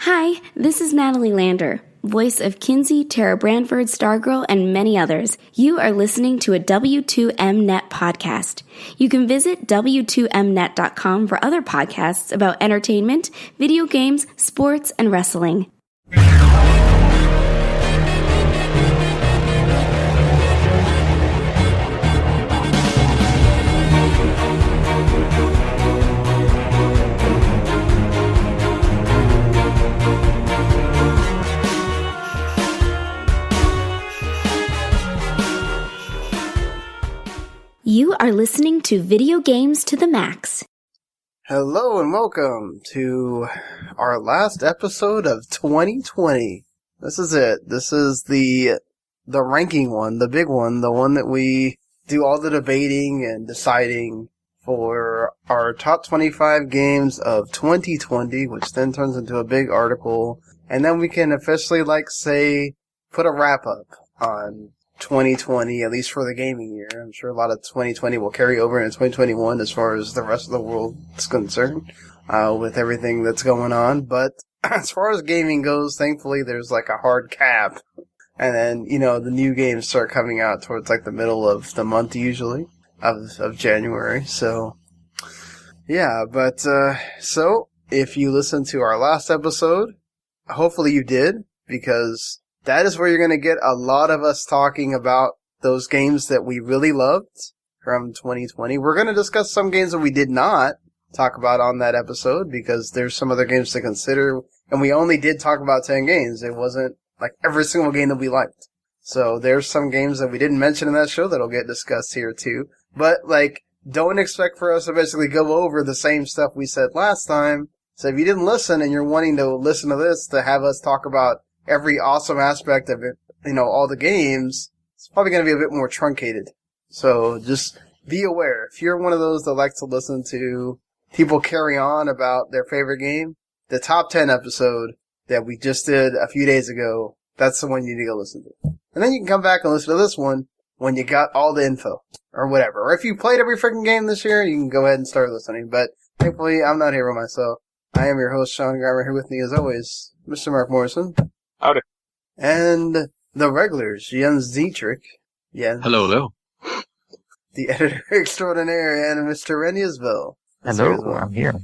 Hi, this is Natalie Lander, voice of Kinsey, Tara Branford, Stargirl, and many others. You are listening to a W2Mnet podcast. You can visit W2Mnet.com for other podcasts about entertainment, video games, sports, and wrestling. You are listening to Video Games to the Max. Hello and welcome to our last episode of 2020. This is it. This is the ranking one, the big one, the one that we do all the debating and deciding for our top 25 games of 2020, which then turns into a big article, and then we can officially, put a wrap up on 2020, at least for the gaming year. I'm sure a lot of 2020 will carry over into 2021 as far as the rest of the world is concerned, with everything that's going on. But as far as gaming goes, thankfully there's like a hard cap. And then, the new games start coming out towards the middle of the month usually, of January. So, yeah, but, so if you listened to our last episode, hopefully you did, because that is where you're going to get a lot of us talking about those games that we really loved from 2020. We're going to discuss some games that we did not talk about on that episode because there's some other games to consider. And we only did talk about 10 games. It wasn't like every single game that we liked. So there's some games that we didn't mention in that show that'll get discussed here too. But don't expect for us to basically go over the same stuff we said last time. So if you didn't listen and you're wanting to listen to this to have us talk about every awesome aspect of it, all the games, it's probably going to be a bit more truncated. So just be aware. If you're one of those that likes to listen to people carry on about their favorite game, the top 10 episode that we just did a few days ago, that's the one you need to go listen to. And then you can come back and listen to this one when you got all the info or whatever. Or if you played every freaking game this year, you can go ahead and start listening. But thankfully, I'm not here by myself. I am your host, Sean Garmer, here with me as always, Mr. Marc Morrison. Howdy. And the regulars, Jens Dietrich. Jens. Hello. The editor extraordinaire and Mr. Isbelle. Hello, I'm here.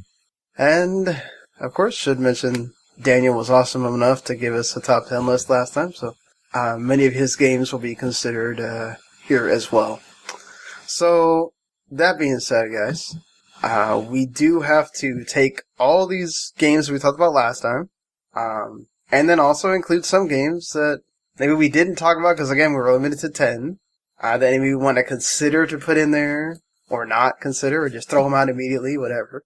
And, of course, should mention Daniel was awesome enough to give us a top 10 list last time, so many of his games will be considered here as well. So, that being said, guys, we do have to take all these games we talked about last time, and then also include some games that maybe we didn't talk about because, again, we're limited to 10, that maybe we want to consider to put in there, or not consider, or just throw them out immediately, whatever.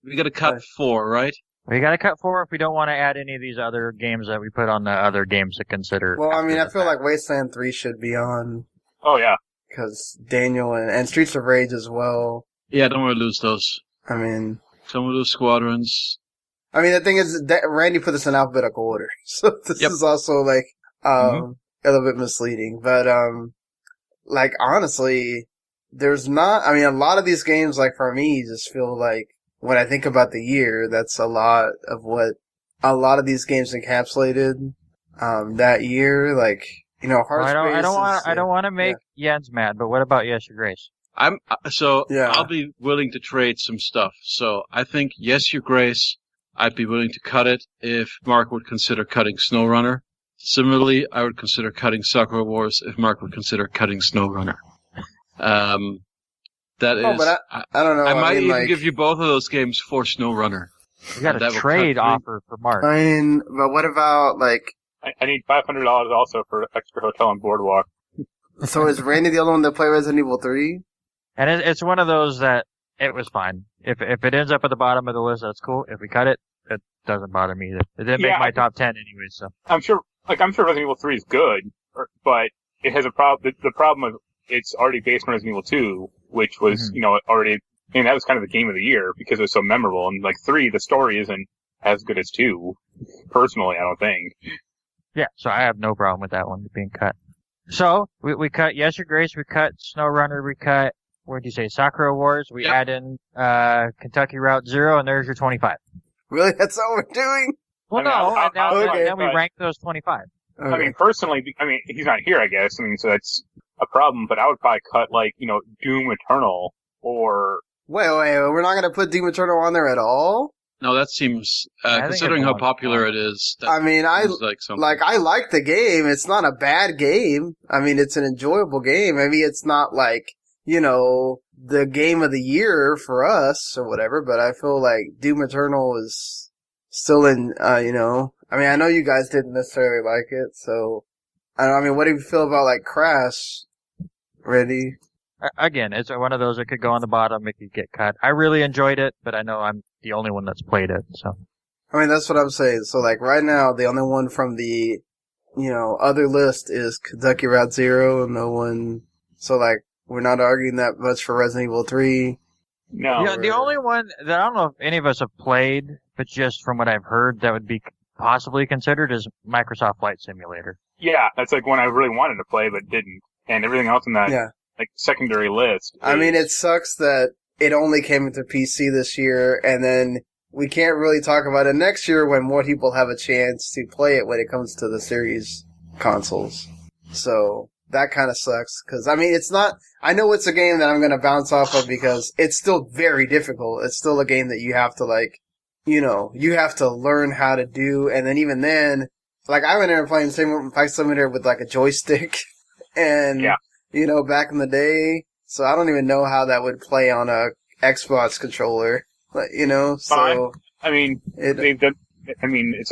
We got to cut 4, right? We got to cut 4 if we don't want to add any of these other games that we put on the other games to consider. Well, I feel like Wasteland 3 should be on. Oh, yeah. Because Daniel and Streets of Rage as well. Yeah, don't want to lose those. Some of those squadrons. The thing is, that Randy put this in alphabetical order, so this is also, a little bit misleading. But, honestly, there's not, a lot of these games, for me, just feel like, when I think about the year, that's a lot of what a lot of these games encapsulated, that year, Heartspace I don't want to make Jens mad, but what about Yes, Your Grace? I'll be willing to trade some stuff. So, I think, Yes, Your Grace, I'd be willing to cut it if Marc would consider cutting SnowRunner. Similarly, I would consider cutting Sakura Wars if Marc would consider cutting SnowRunner. I don't know. I might even give you both of those games for SnowRunner. You got a trade offer for Marc. But what about, I need $500 also for extra hotel and boardwalk. So is Randy the only one that played Resident Evil 3? And it's one of those that it was fine. If it ends up at the bottom of the list, that's cool. If we cut it, it doesn't bother me either. It didn't make my top 10 anyway, so. I'm sure Resident Evil 3 is good, but it has a problem. The problem of it's already based on Resident Evil 2, which was, already, that was kind of the game of the year because it was so memorable. And 3, the story isn't as good as 2. Personally, I don't think. Yeah, so I have no problem with that one being cut. So, we cut Yes, Your Grace, we cut SnowRunner, we cut, what did you say, Sakura Wars, we add in Kentucky Route Zero, and there's your 25. Really? That's all we're doing? Well, now we rank those 25. Okay. I mean, personally, he's not here, I guess. I mean, so that's a problem, but I would probably cut, Doom Eternal or... Wait, we're not going to put Doom Eternal on there at all? No, that seems, considering how popular it is, I like the game. It's not a bad game. I mean, it's an enjoyable game. Maybe it's not the game of the year for us or whatever, but I feel like Doom Eternal is still in, I know you guys didn't necessarily like it, so, what do you feel about, Crash, Randy? Again, it's one of those that could go on the bottom, it could get cut. I really enjoyed it, but I know I'm the only one that's played it, so. That's what I'm saying. So, right now, the only one from the, other list is Kentucky Route Zero, no one, so, we're not arguing that much for Resident Evil 3. No. The only one that I don't know if any of us have played, but just from what I've heard that would be possibly considered is Microsoft Flight Simulator. Yeah, that's one I really wanted to play but didn't. And everything else in that secondary list. It sucks that it only came into PC this year, and then we can't really talk about it next year when more people have a chance to play it when it comes to the series consoles. So that kind of sucks, because, it's not... I know it's a game that I'm going to bounce off of because it's still very difficult. It's still a game that you have to, you have to learn how to do, and then even then, I went in there playing Flight Simulator with, a joystick, and, back in the day, so I don't even know how that would play on a Xbox controller, so... it's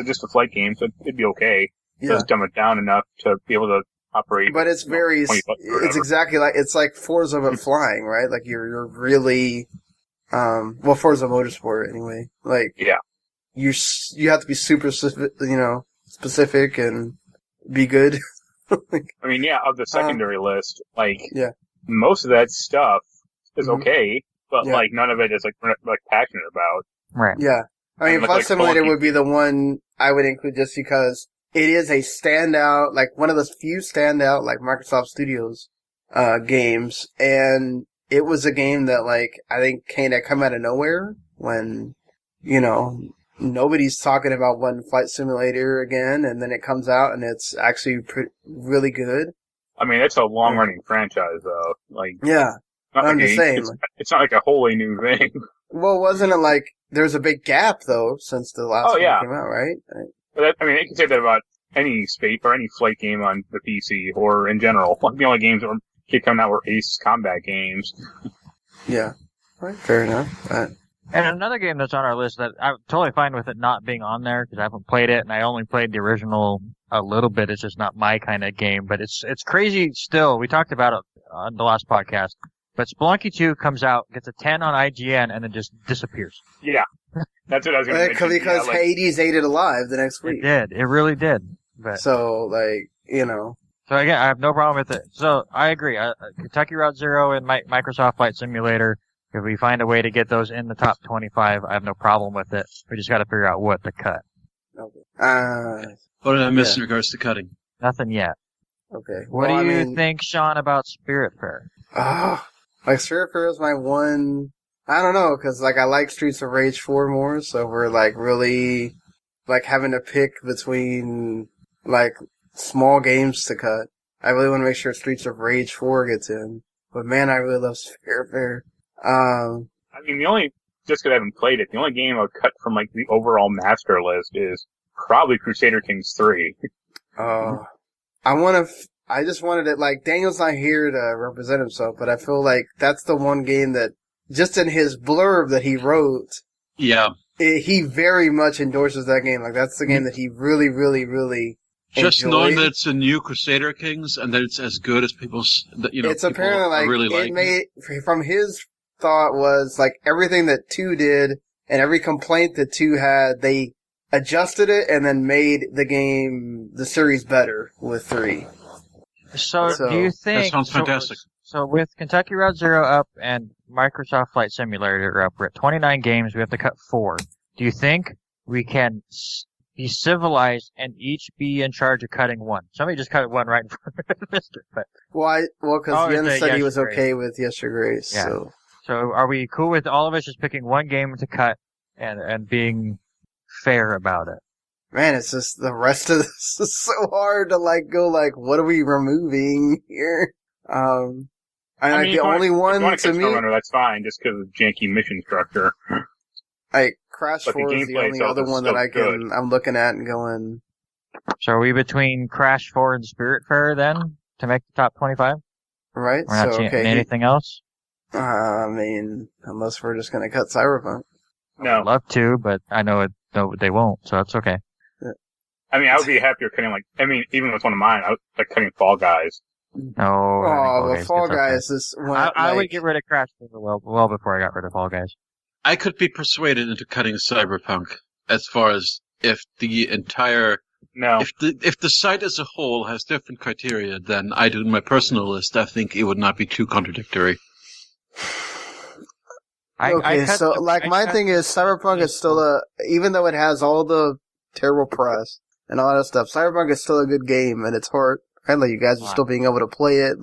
just a flight game, so it'd be okay. Just dumb it down enough to be able to operate. But it's it's exactly it's like Forza but flying, right? You're really, Forza Motorsport anyway. You have to be super, specific and be good. Of the secondary list, most of that stuff is okay, but none of it is we're passionate about. Right. Yeah. Flight Simulator would be the one I would include just because it is a standout, one of those few standout, Microsoft Studios, games. And it was a game that, I think come out of nowhere when, nobody's talking about one Flight Simulator again. And then it comes out and it's actually really good. It's a long-running franchise, though. I'm just saying. It's not a wholly new thing. Well, wasn't it there's a big gap, though, since the last one came out, right? But you can say that about any space or any flight game on the PC or in general. The only games that keep coming out were Ace Combat games. Yeah. Right, fair enough. And another game that's on our list that I'm totally fine with it not being on there because I haven't played it and I only played the original a little bit. It's just not my kind of game, but it's crazy still. We talked about it on the last podcast. But Spelunky 2 comes out, gets a 10 on IGN, and then just disappears. Yeah. That's what I was going to mention. Because Hades ate it alive the next week. It did. It really did. But, so, So, again, I have no problem with it. So, I agree. Kentucky Route Zero and Microsoft Flight Simulator, if we find a way to get those in the top 25, I have no problem with it. We just got to figure out what to cut. Okay. What did I miss in regards to cutting? Nothing yet. Okay. What do you think, Sean, about Spiritfarer? Spiritfarer is my one... I don't know, because, I like Streets of Rage 4 more, so we're, really, having to pick between, small games to cut. I really want to make sure Streets of Rage 4 gets in. But, man, I really love Spiritfarer. Just because I haven't played it, the only game I would cut from, the overall master list is probably Crusader Kings 3. I just wanted it, Daniel's not here to represent himself, but I feel like that's the one game that, just in his blurb that he wrote, he very much endorses that game. That's the game that he really, really, really just enjoyed. Knowing that it's a new Crusader Kings and that it's as good as it's apparently, really from his thought was, everything that 2 did and every complaint that 2 had, they adjusted it and then made the series better with 3. So do you think... That sounds fantastic. So with Kentucky Route Zero up and Microsoft Flight Simulator up, we're at 29 games. We have to cut 4. Do you think we can be civilized and each be in charge of cutting 1? Somebody just cut 1 right in front of Mister. But because Yen said he was okay with Yes Your Grace. Yeah. So are we cool with all of us just picking 1 game to cut and being fair about it? Man, it's just the rest of this is so hard to go what are we removing here? And the only one to me, Runner, that's fine, just because of janky mission structure. Crash 4 is the only other one that I'm looking at and going. So are we between Crash 4 and Spiritfarer then to make the top 25? Right. We're not seeing anything else. I mean, unless we're just gonna cut Cyberpunk. No, I'd love to, but I know they won't, so that's okay. I mean, I would be happier cutting even with one of mine, I would like cutting Fall Guys. No. Fall Guys is one. I would get rid of Crash well before I got rid of Fall Guys. I could be persuaded into cutting Cyberpunk as far as if the entire if the site as a whole has different criteria than I do in my personal list, I think it would not be too contradictory. My thing is Cyberpunk is still even though it has all the terrible press and all that stuff, Cyberpunk is still a good game, and it's hard. Right? You guys are still being able to play it.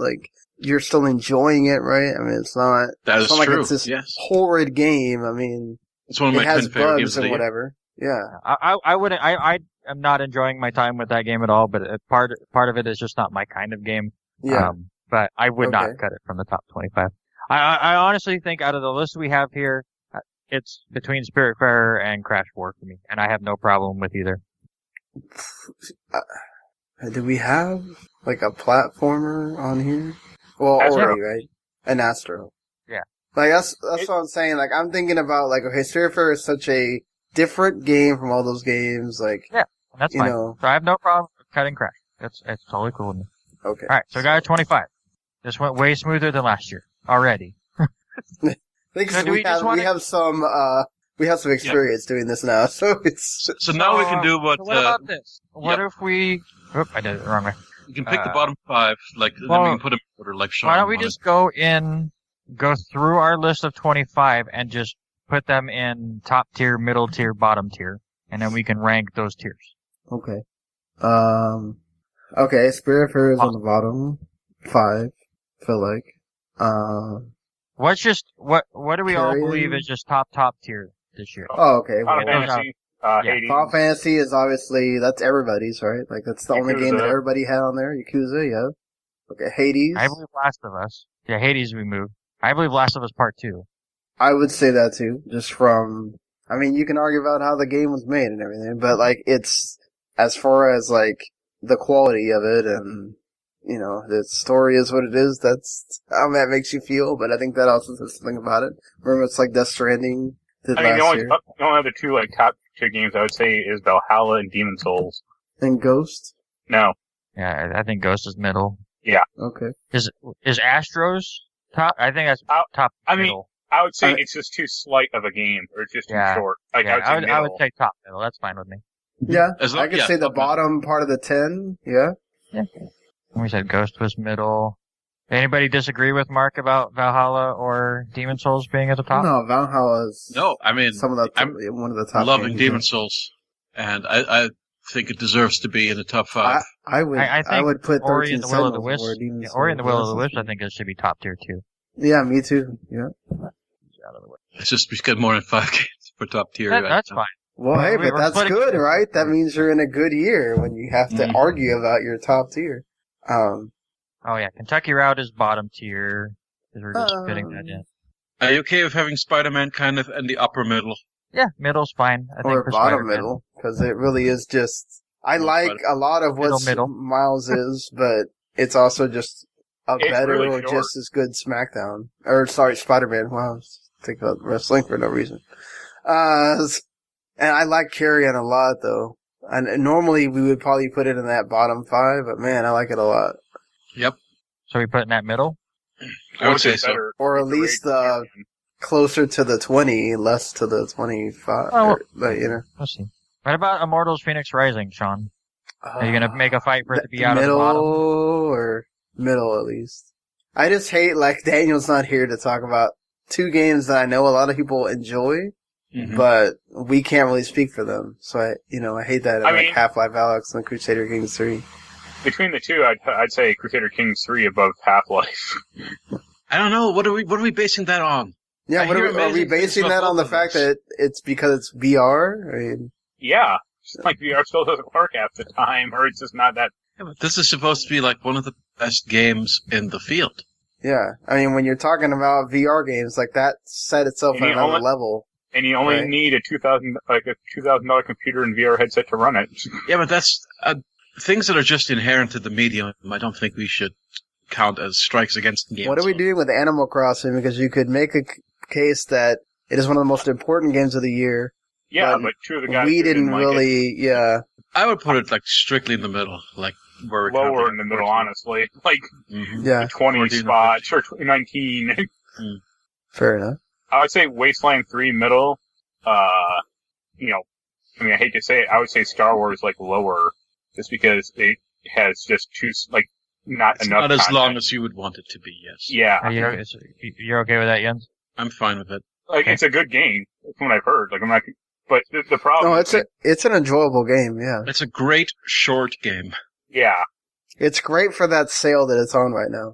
You're still enjoying it, right? I mean, it's not. That is true. Like it's this horrid game. I mean, it's one of my 10 favorite games and whatever. Yeah. I am not enjoying my time with that game at all, but part of it is just not my kind of game. Yeah. But I would not cut it from the top 25. I honestly think out of the list we have here, it's between Spiritfarer and Crash 4 for me, and I have no problem with either. Do we have a platformer on here? Well, Ori, right? And Astro. Yeah. That's what I'm saying. I'm thinking about okay, Spiritfarer is such a different game from all those games. Yeah, that's fine. So I have no problem cutting Crash. It's totally cool with me. Okay. All right, so we got a 25. This went way smoother than last year already. We have some experience doing this now, so it's. So now we can do what. So what about this? What if we? Oop, I did it the wrong way. You can pick the bottom 5, then we can put them in order like Sean. Why don't we just go through our list of 25 and just put them in top tier, middle tier, bottom tier, and then we can rank those tiers. Okay. Okay, Spiritfarer is on the bottom 5. I feel like. What do we all believe is just top tier this year? Oh, okay. Final Fantasy, Hades. Final Fantasy is obviously, that's everybody's, right? That's the only game that everybody had on there. Yakuza, yeah. Okay, Hades. I believe Last of Us. Yeah, Hades we moved. I believe Last of Us Part 2. I would say that too, just from, I mean, you can argue about how the game was made and everything, but it's, as far as the quality of it and, the story is what it is, that's how that makes you feel, but I think that also says something about it. Remember, it's like Death Stranding did last year. The only other two, top tier games I would say is Valhalla and Demon Souls. And Ghost? No. Yeah, I think Ghost is middle. Yeah. Okay. Is Astro's top? I think that's top middle. I would say it's just too slight of a game, or it's just too short. I would say top middle. That's fine with me. Yeah, I could say the bottom part of the 10, yeah. Yeah. We said Ghost was middle. Anybody disagree with Mark about Valhalla or Demon Souls being at the top? No, Valhalla's one of the top. Loving Demon Souls, and I think it deserves to be in the top 5. I would put Ori and the Will of the Wisp. Ori and the Will of the Wisp, I think it should be top tier too. Yeah, me too. Yeah. It's just because more than 5 games for top tier. That's fine. Well, hey, but that's good, right? That means you're in a good year when you have to argue about your top tier. Oh yeah, Kentucky Route is bottom tier because we're just fitting that in. Are you okay with having Spider-Man kind of in the upper middle? Yeah, middle's fine. I think for bottom Spider-Man. middle, because it really is just. I like a lot of what Miles is, but it's also just better really or just as good SmackDown. Or sorry, Spider-Man. Wow, I was thinking about wrestling for no reason. And I like Carrion a lot though. And normally we would probably put it in that bottom 5, but man, I like it a lot. Yep. So we put in that middle? I would say so. Or at least closer to the 20, less to the 25. We'll see. What about Immortals Phoenix Rising, Sean? Are you going to make a fight for it to be out of the bottom? Or middle at least. I just hate, Daniel's not here to talk about 2 games that I know a lot of people enjoy. Mm-hmm. But we can't really speak for them, so I hate that. Half-Life Alyx and Crusader Kings 3. Between the two, I'd say Crusader Kings 3 above Half-Life. I don't know. What are we basing that on? Yeah, are we basing that on the fact that it's because it's VR? Yeah. like VR still doesn't work half the time, or it's just not that. Yeah, but this is supposed to be like one of the best games in the field. Yeah, I mean, when you're talking about VR games, like that set itself at another level. And you only need a $2,000 computer and VR headset to run it. Yeah, but that's things that are just inherent to the medium. I don't think we should count as strikes against the game. What are we doing with Animal Crossing? Because you could make a case that it is one of the most important games of the year. Yeah, but two of the guys we didn't really. Yeah, I would put it like strictly in the middle, like where lower in the middle, honestly, like 20 spots or 19. Fair enough. I would say Wasteland 3 middle. I hate to say it, I would say Star Wars like lower, just because it has just not enough. Not as content. long as you would want it to be. Yes. Yeah. You're okay with that, Jens? I'm fine with it. Like it's a good game, from what I've heard. Like I'm not, but the problem. No, it's an enjoyable game. Yeah. It's a great short game. Yeah. It's great for that sale that it's on right now.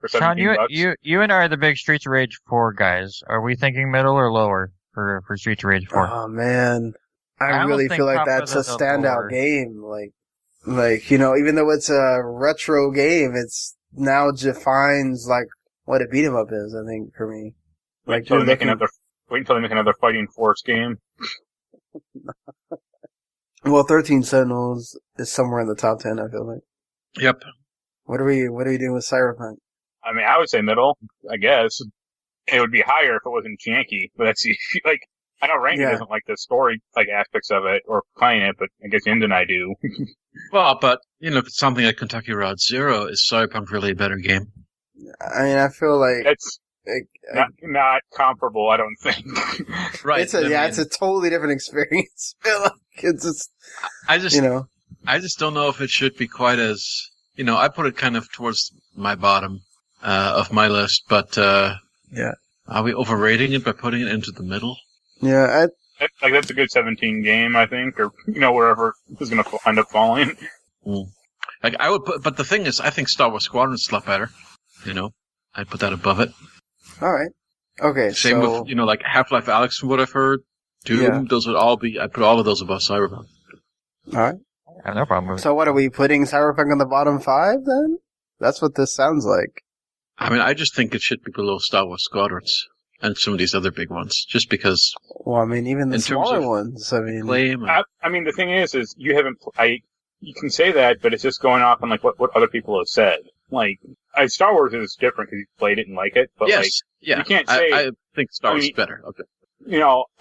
Sean, you and I are the big Streets of Rage 4 guys. Are we thinking middle or lower for Streets of Rage 4? Oh man, I really feel like that's a standout game. Like even though it's a retro game, it's now defines like what a beat 'em up is. I think for me, wait until they make another Fighting Force game. Well, 13 Sentinels is somewhere in the top 10. I feel like. Yep. What are we doing with Cyberpunk? I mean, I would say middle, I guess. It would be higher if it wasn't janky, but that's like, I know Randy doesn't like the story, like, aspects of it, or playing it, but I guess Ind and I do. Well, but, if it's something like Kentucky Route Zero, is Cyberpunk really a better game? I mean, I feel like... It's not comparable, I don't think. Right. It's a totally different experience. It's just, I just don't know if it should be quite as, I put it kind of towards my bottom of my list, but are we overrating it by putting it into the middle? Yeah, like that's a good 17 game, I think, or wherever it's going to end up falling. Like I would put, but the thing is, I think Star Wars Squadron's a lot better. I'd put that above it. All right. Okay. Same with like Half-Life Alyx, from what I've heard. Doom, those would all be. I'd put all of those above Cyberpunk. All right. I have no problem with it. So what are we putting Cyberpunk in the bottom 5 then? That's what this sounds like. I mean, I just think it should be below Star Wars Squadrons and some of these other big ones, just because. Well, I mean, even the smaller ones. I mean, the thing is you haven't. You can say that, but it's just going off on like what other people have said. Like, Star Wars is different because you played it and like it, but you can't say. I think Star Wars is better. Okay.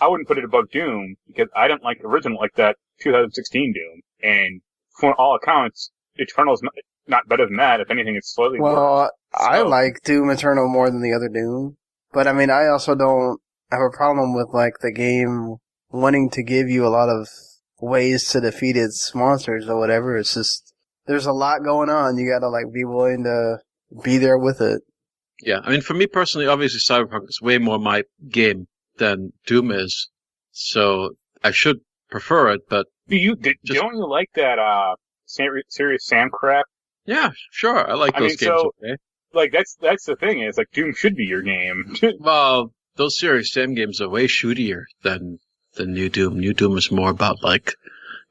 I wouldn't put it above Doom because I don't like the original, like that 2016 Doom, and from all accounts, Eternal's not better than that. If anything, it's slightly worse. Well, I like Doom Eternal more than the other Doom, but I mean, I also don't have a problem with like the game wanting to give you a lot of ways to defeat its monsters or whatever. It's just there's a lot going on. You gotta like be willing to be there with it. Yeah, I mean, for me personally, obviously Cyberpunk is way more my game than Doom is, so I should prefer it. But don't you like that Serious Sam crap? Yeah, sure. I like those games. Okay. Like that's the thing is like Doom should be your game. Well, those Serious Sam games are way shootier than New Doom. New Doom is more about like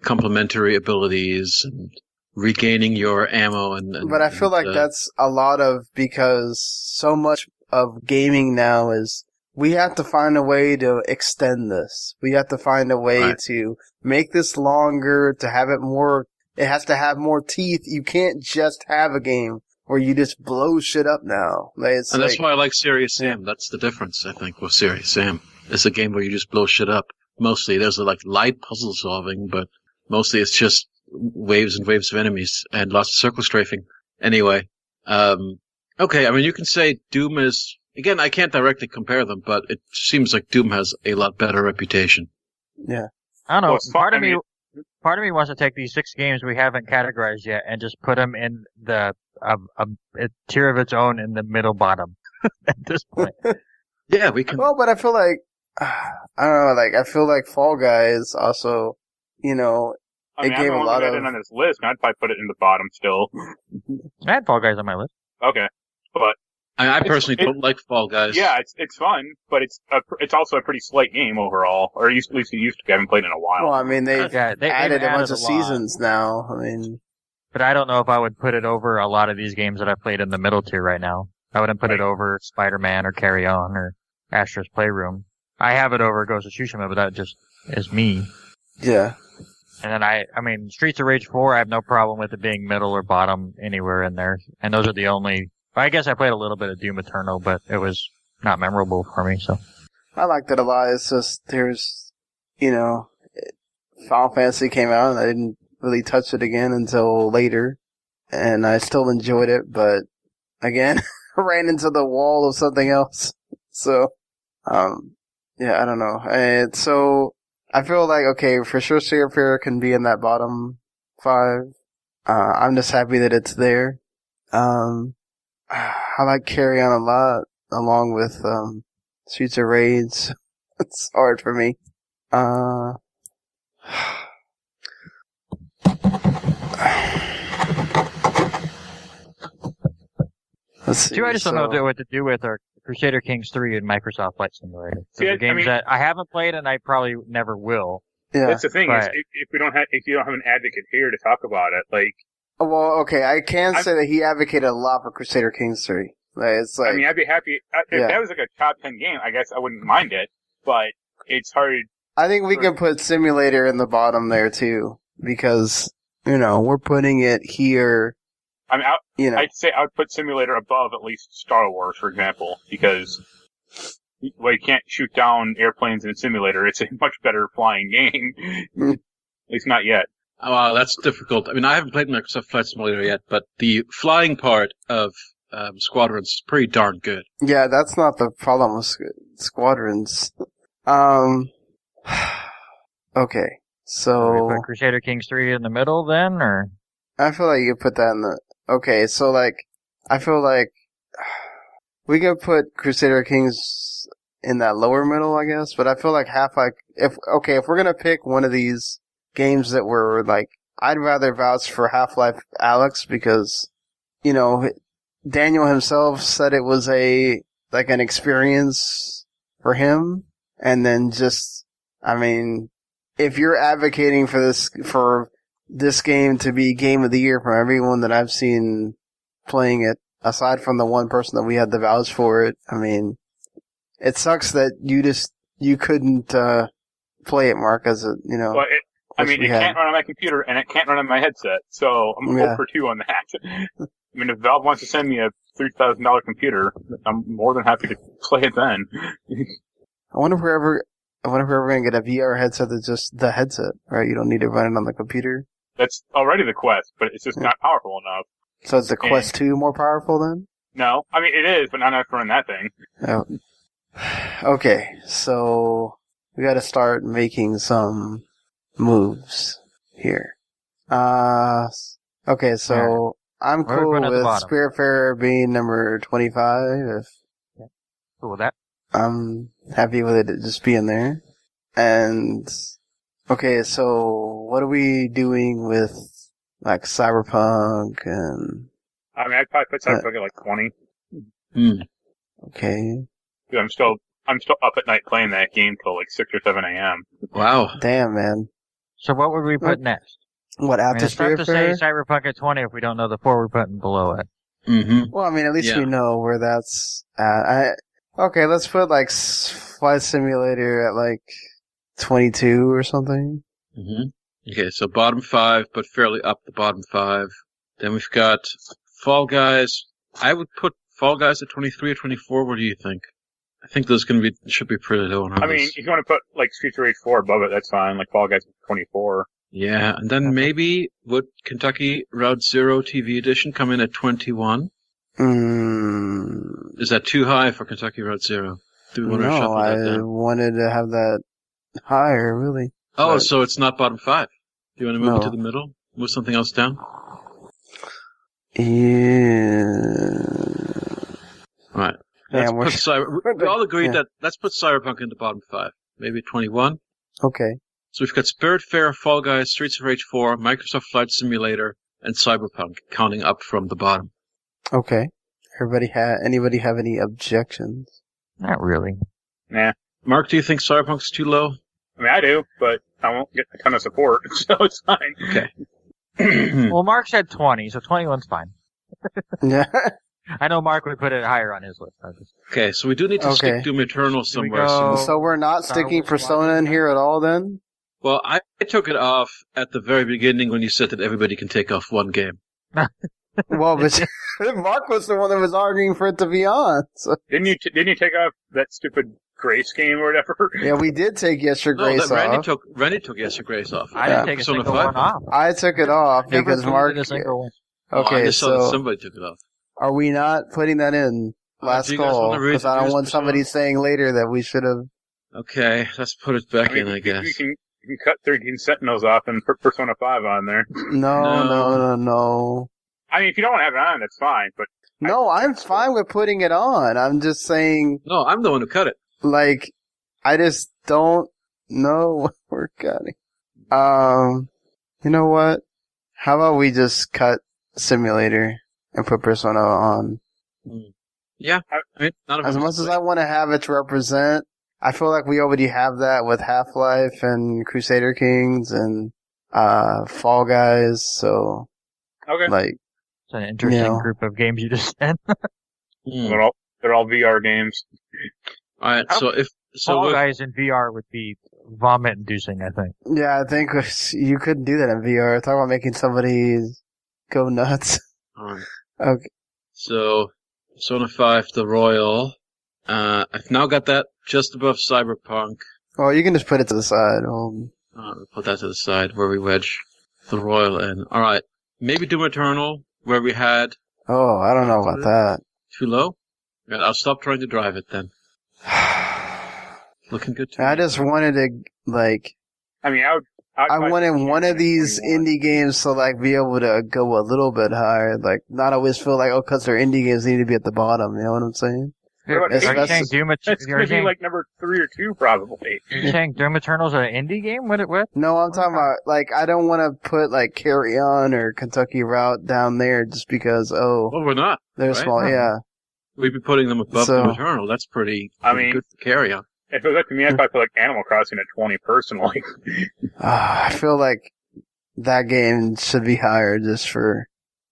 complementary abilities and regaining your ammo But I feel like that's a lot of because so much of gaming now is we have to find a way to extend this. We have to find a way to make this longer, to have it more. It has to have more teeth. You can't just have a game where you just blow shit up now. That's why I like Serious Sam. That's the difference, I think, with Serious Sam. It's a game where you just blow shit up. Mostly, there's like light puzzle solving, but mostly it's just waves and waves of enemies and lots of circle strafing. Anyway, okay, I mean, you can say Doom is, again, I can't directly compare them, but it seems like Doom has a lot better reputation. Yeah. I don't know. Part of me wants to take these 6 games we haven't categorized yet and just put them in a tier of its own in the middle bottom at this point. Yeah, we can. Well, but I feel like, I don't know, like, I feel like Fall Guys also, I mean, gave a lot of. On this list, I'd probably put it in the bottom still. I had Fall Guys on my list. Okay, but I personally don't like Fall Guys. Yeah, it's fun, but it's also a pretty slight game overall, or at least it used to be. I haven't played in a while. Well, I mean, they've added a bunch of seasons now. I mean, but I don't know if I would put it over a lot of these games that I've played in the middle tier right now. I wouldn't put it over Spider-Man or Carry On or Astro's Playroom. I have it over Ghost of Tsushima, but that just is me. Yeah. And then I mean, Streets of Rage 4, I have no problem with it being middle or bottom anywhere in there. And those are the only... I guess I played a little bit of Doom Eternal, but it was not memorable for me, so... I liked it a lot. It's just, there's, Final Fantasy came out, and I didn't really touch it again until later. And I still enjoyed it, but, again, ran into the wall of something else. So, yeah, I don't know. And so... I feel like, okay, for sure Fair can be in that bottom 5. I'm just happy that it's there. I like Carry On a lot, along with Streets of Rage. It's hard for me. Let's see. Two I just don't know what to do with are Crusader Kings 3 and Microsoft Flight Simulator. Those are games that I haven't played and I probably never will. Yeah. That's the thing, is if you don't have an advocate here to talk about it, like... Well, okay, I can say that he advocated a lot for Crusader Kings 3. It's like... I mean, I'd be happy... If that was like a top 10 game, I guess I wouldn't mind it, but it's hard... I think we can put Simulator in the bottom there, too, because, we're putting it here... I mean, I'd say I would put Simulator above at least Star Wars, for example, because you can't shoot down airplanes in a simulator. It's a much better flying game. At least not yet. Oh, that's difficult. I mean, I haven't played Microsoft Flight Simulator yet, but the flying part of Squadrons is pretty darn good. Yeah, that's not the problem with Squadrons. Okay, so... we put Crusader Kings 3 in the middle then, or...? I feel like you could put that in the... Okay, so, I feel like we could put Crusader Kings in that lower middle, I guess, but I feel like if we're gonna pick one of these games that were, I'd rather vouch for Half-Life Alyx because, Daniel himself said it was an experience for him, and then just, I mean, if you're advocating for this game to be Game of the Year from everyone that I've seen playing it, aside from the one person that we had to vouch for it. I mean, it sucks that you couldn't play it, Mark, as a, Well, it can't run on my computer, and it can't run on my headset, so I'm 0 for 2 on that. I mean, if Valve wants to send me a $3,000 computer, I'm more than happy to play it then. I wonder if we're ever going to get a VR headset that's just the headset, right? You don't need to run it on the computer. That's already the Quest, but it's just not powerful enough. So is the Quest 2 more powerful then? No. I mean, it is, but not enough to run that thing. Oh. Okay, so we gotta start making some moves here. Okay, so I'm cool with Spiritfarer being number 25. Cool with that. I'm happy with it just being there. And, okay, so what are we doing with, Cyberpunk and... I mean, I'd probably put Cyberpunk at 20. Okay. I'm still up at night playing that game till 6 or 7 a.m. Wow. Damn, man. So what would we put next? What, after it's tough to say Spiritfarer? Cyberpunk at 20 if we don't know the 4 we're putting below it. Mm-hmm. Well, I mean, at least we know where that's at. Okay, let's put, Flight Simulator at, 22 or something. Mm-hmm. Okay, so bottom 5, but fairly up the bottom 5. Then we've got Fall Guys. I would put Fall Guys at 23 or 24. What do you think? I think those should be pretty low on our list. I mean, if you want to put, Streets of Rage 4 above it, that's fine. Fall Guys at 24. Yeah, and then maybe would Kentucky Route Zero TV Edition come in at 21? Is that too high for Kentucky Route Zero? Do we want to shuffle that down? I wanted to have that higher, really. Oh, so it's not bottom 5. Do you want to move it to the middle? Move something else down? Yeah. All right. We all agreed that let's put Cyberpunk in the bottom 5. Maybe 21? Okay. So we've got Spiritfarer, Fall Guys, Streets of Rage 4, Microsoft Flight Simulator, and Cyberpunk, counting up from the bottom. Okay. Anybody have any objections? Not really. Nah. Mark, do you think Cyberpunk's too low? I mean, I do, but I won't get a ton of support, so it's fine. Okay. Well, Mark said 20, so 21's fine. Yeah. I know Mark would put it higher on his list. Okay, so we do need to stick Doom Eternal somewhere. So we're not sticking Persona in here at all then? Well, I took it off at the very beginning when you said that everybody can take off one game. Well, but Mark was the one that was arguing for it to be on. So. Didn't you take off that stupid Grace game or whatever? Yeah, we did take Yes Your Grace off. Randy took Yes Your Grace off. I didn't take a single one off. I took it off because Mark. Okay, I just saw that somebody took it off. Are we not putting that in last call? Because I don't want somebody saying later that we should have. Okay, let's put it back in, I guess. You can cut 13 Sentinels off and put Persona 5 on there. No. I mean, if you don't want to have it on, that's fine, but... No, I'm fine with putting it on. I'm just saying... No, I'm the one who cut it. Like, I just don't know what we're cutting. You know what? How about we just cut Simulator and put Persona on? Yeah. I mean, as much as I want to have it to represent, I feel like we already have that with Half-Life and Crusader Kings and Fall Guys, so... Okay. Like... It's an interesting group of games you just said. They're all VR games. Alright, Fall Guys in VR would be vomit-inducing, I think. Yeah, I think you couldn't do that in VR. Talk about making somebody go nuts. Alright. Okay. So, Persona 5, the Royal. I've now got that just above Cyberpunk. Well, you can just put it to the side. We'll put that to the side where we wedge the Royal in. Alright. Maybe Doom Eternal, where we had... Oh, I don't know about that. Too low? Yeah, I'll stop trying to drive it then. Looking good to me. I just wanted to, like... I mean, I wanted one of these indie games to, like, be able to go a little bit higher. Like, not always feel like, because they're indie games, they need to be at the bottom. You know what I'm saying? That's going to be like number 3 or 2, probably. You're saying Doom Eternal's an indie game? What? No, I'm talking about, like, I don't want to put, like, Carry On or Kentucky Route down there just because, Well, we're not. They're right? small, yeah. We'd be putting them above Doom Eternal. That's pretty good for Carry On. If it was up to me, I'd probably put, like, Animal Crossing at 20, personally. I feel like that game should be higher just for...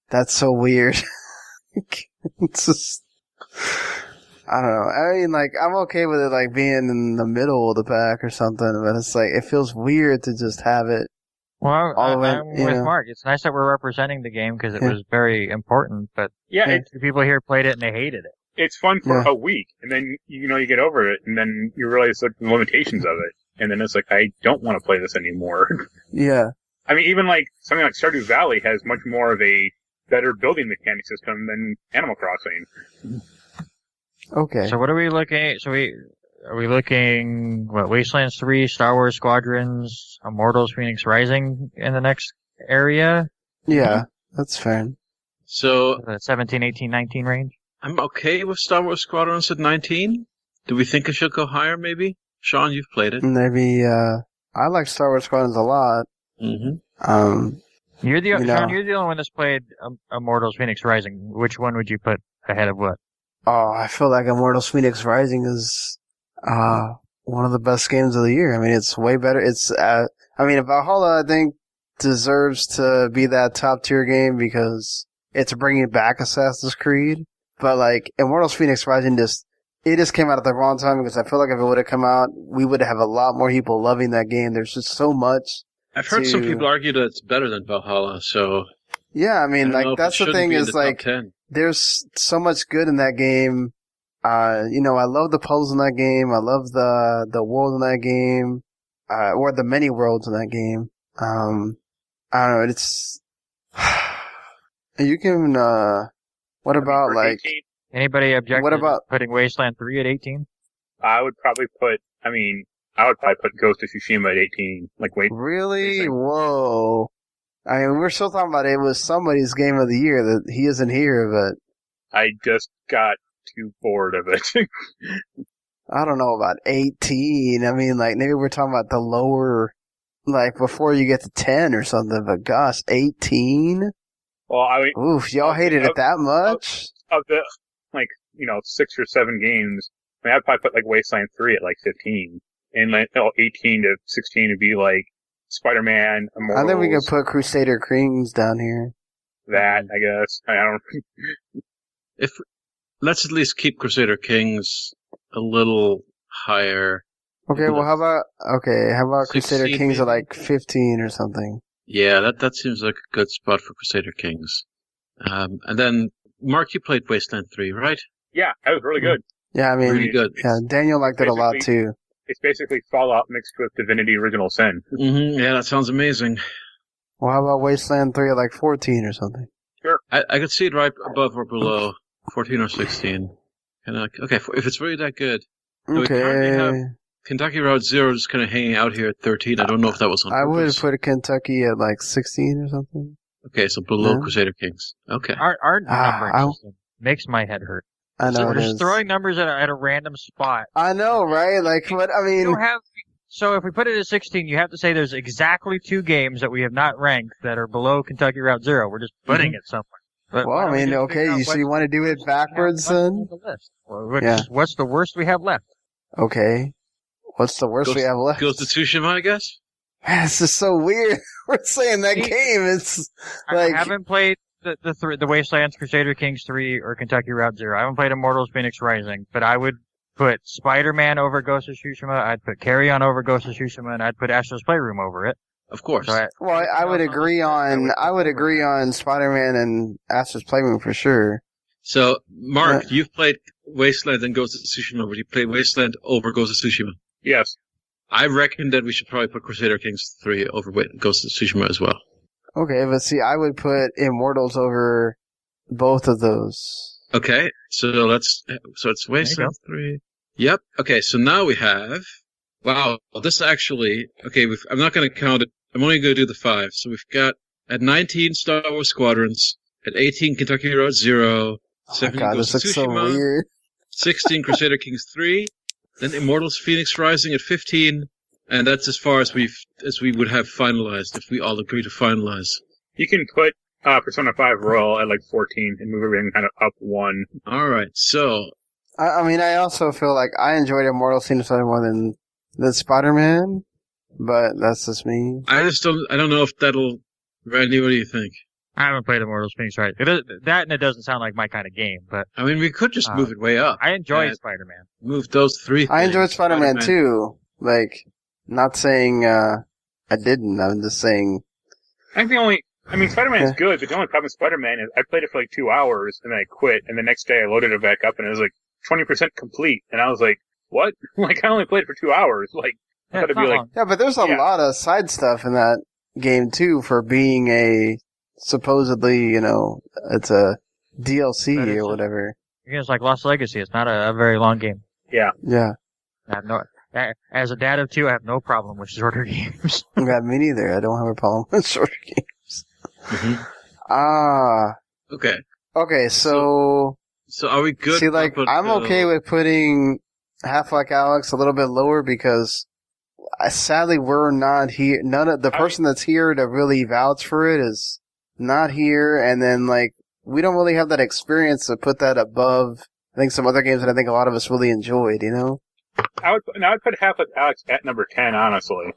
That's so weird. It's just... I don't know. I mean, like, I'm okay with it, like, being in the middle of the pack or something, but it's like, it feels weird to just have it. Well, I'm with Mark. It's nice that we're representing the game because it was very important, but the people here played it and they hated it. It's fun for a week, and then, you get over it, and then you realize, like, the limitations of it, and then it's like, I don't want to play this anymore. Yeah. I mean, even, like, something like Stardew Valley has much more of a better building mechanic system than Animal Crossing. Okay. So what are we looking at? Are we looking, Wastelands 3, Star Wars Squadrons, Immortals, Phoenix Rising in the next area? Yeah, that's fair. So... The 17, 18, 19 range? I'm okay with Star Wars Squadrons at 19. Do we think it should go higher, maybe? Sean, you've played it. Maybe, I like Star Wars Squadrons a lot. Mm-hmm. You're the only one that's played Immortals Phoenix Rising. Which one would you put ahead of what? Oh, I feel like Immortals Phoenix Rising is one of the best games of the year. I mean, it's way better. It's Valhalla, I think, deserves to be that top tier game because it's bringing back Assassin's Creed. But, like, Immortals Phoenix Rising just came out at the wrong time because I feel like if it would have come out, we would have a lot more people loving that game. There's just so much. I've heard some people argue that it's better than Valhalla, so... Yeah, I mean, like, that's the thing is, like, there's so much good in that game. I love the puzzles in that game. I love the world in that game. Or the many worlds in that game. I don't know, it's... You can, what about, like... 18? Anybody object to putting Wasteland 3 at 18? I would probably put Ghost of Tsushima at 18. Like, wait. Really? Whoa. I mean, we're still talking about it was somebody's game of the year that he isn't here, but... I just got too bored of it. I don't know about 18. I mean, like, maybe we're talking about the lower, like, before you get to 10 or something, but gosh, 18? Well, I mean... Oof, y'all hated it that much? Of like, 6 or 7 games, I mean, I'd probably put like Wasteland 3 at like 15. And like, 18 to 16 would be like Spider-Man, Immortals. I think we could put Crusader Kings down here. That, I guess. I don't. Let's at least keep Crusader Kings a little higher. Okay, well, how about 16, Crusader Kings maybe? at like 15 or something? Yeah, that seems like a good spot for Crusader Kings. And then, Mark, you played Wasteland 3, right? Yeah, that was really good. Yeah, I mean, Really good. yeah, Daniel liked it a lot too. It's basically Fallout mixed with Divinity Original Sin. Mm-hmm. Yeah, that sounds amazing. Well, how about Wasteland 3 at like 14 or something? Sure. I could see it right above or below 14 or 16. And okay, if it's really that good. We currently have Okay. Kentucky Route Zero just kind of hanging out here at 13. I don't know if that was on I would purpose. have put Kentucky at like 16 or something. Okay, so below Yeah. Crusader Kings. Okay. Our numbering I- system makes my head hurt. I know We're it just is. throwing numbers at a random spot. I know, right? Like, but I You mean, don't have. So if we put it at 16, you have to say there's exactly 2 games that we have not ranked that are below Kentucky Route Zero. We're just putting it somewhere. But well, why I don't we mean, just okay, figure out so you want to do it backwards what's on then? the list? Well, what's the worst we have left? Okay. What's the worst we have left? Goes to Tsushima, I guess? Man, this is so weird. We're saying that game. It's like, I haven't played the Wastelands, Crusader Kings 3, or Kentucky Route Zero. I haven't played Immortals, Phoenix Rising, but I would put Spider-Man over Ghost of Tsushima. I'd put Carry On over Ghost of Tsushima, and I'd put Astro's Playroom over it. Of course. So well, I would agree on Spider-Man and Astro's Playroom for sure. So, Mark, Yeah. you've played Wasteland and Ghost of Tsushima, but you played Wasteland over Ghost of Tsushima. Yes. I reckon that we should probably put Crusader Kings 3 over Ghost of Tsushima as well. Okay, but see, I would put Immortals over both of those. Okay, so it's Wasteland 3. Yep. Okay, so now we have, wow, this actually, okay, I'm not going to count it. I'm only going to do the 5. So we've got at 19 Star Wars Squadrons, at 18 Kentucky Route Zero, Oh my 17 god, Ghost this of looks so Tsushima, weird. 16 Crusader Kings 3, then Immortals Phoenix Rising at 15, and that's as far as we would have finalized if we all agree to finalize. You can put Persona 5 Royal at like 14 and move everything kind of up 1. All right, so I mean, I also feel like I enjoyed Immortals Phoenix Rising more than Spider-Man, but that's just me. I don't know if that'll. Randy, what do you think? I haven't played Immortals, Phoenix Rising. That and it doesn't sound like my kind of game, but I mean, we could just move it way up. I enjoyed Spider-Man. Move those 3 things. I enjoyed Spider-Man too. Like, not saying I didn't. I'm just saying. I think Spider-Man is good, but the only problem with Spider-Man is I played it for like 2 hours and then I quit, and the next day I loaded it back up and it was like 20% complete, and I was like, what? Like, I only played it for 2 hours. Like, I thought it'd be like, Yeah, but there's a lot of side stuff in that game too for being a supposedly, it's a DLC or whatever. It's like Lost Legacy. It's not a very long game. Yeah. Yeah. As a dad of 2, I have no problem with shorter games. Yeah, me neither. I don't have a problem with shorter games. Mm-hmm. Okay. Okay, so are we good? See, like, I'm okay with putting Half-Life Alyx a little bit lower because sadly we're not here. None of the person that's here to really vouch for it is not here, and then like we don't really have that experience to put that above. I think some other games that I think a lot of us really enjoyed. I would put Half-Life Alyx at number 10, honestly.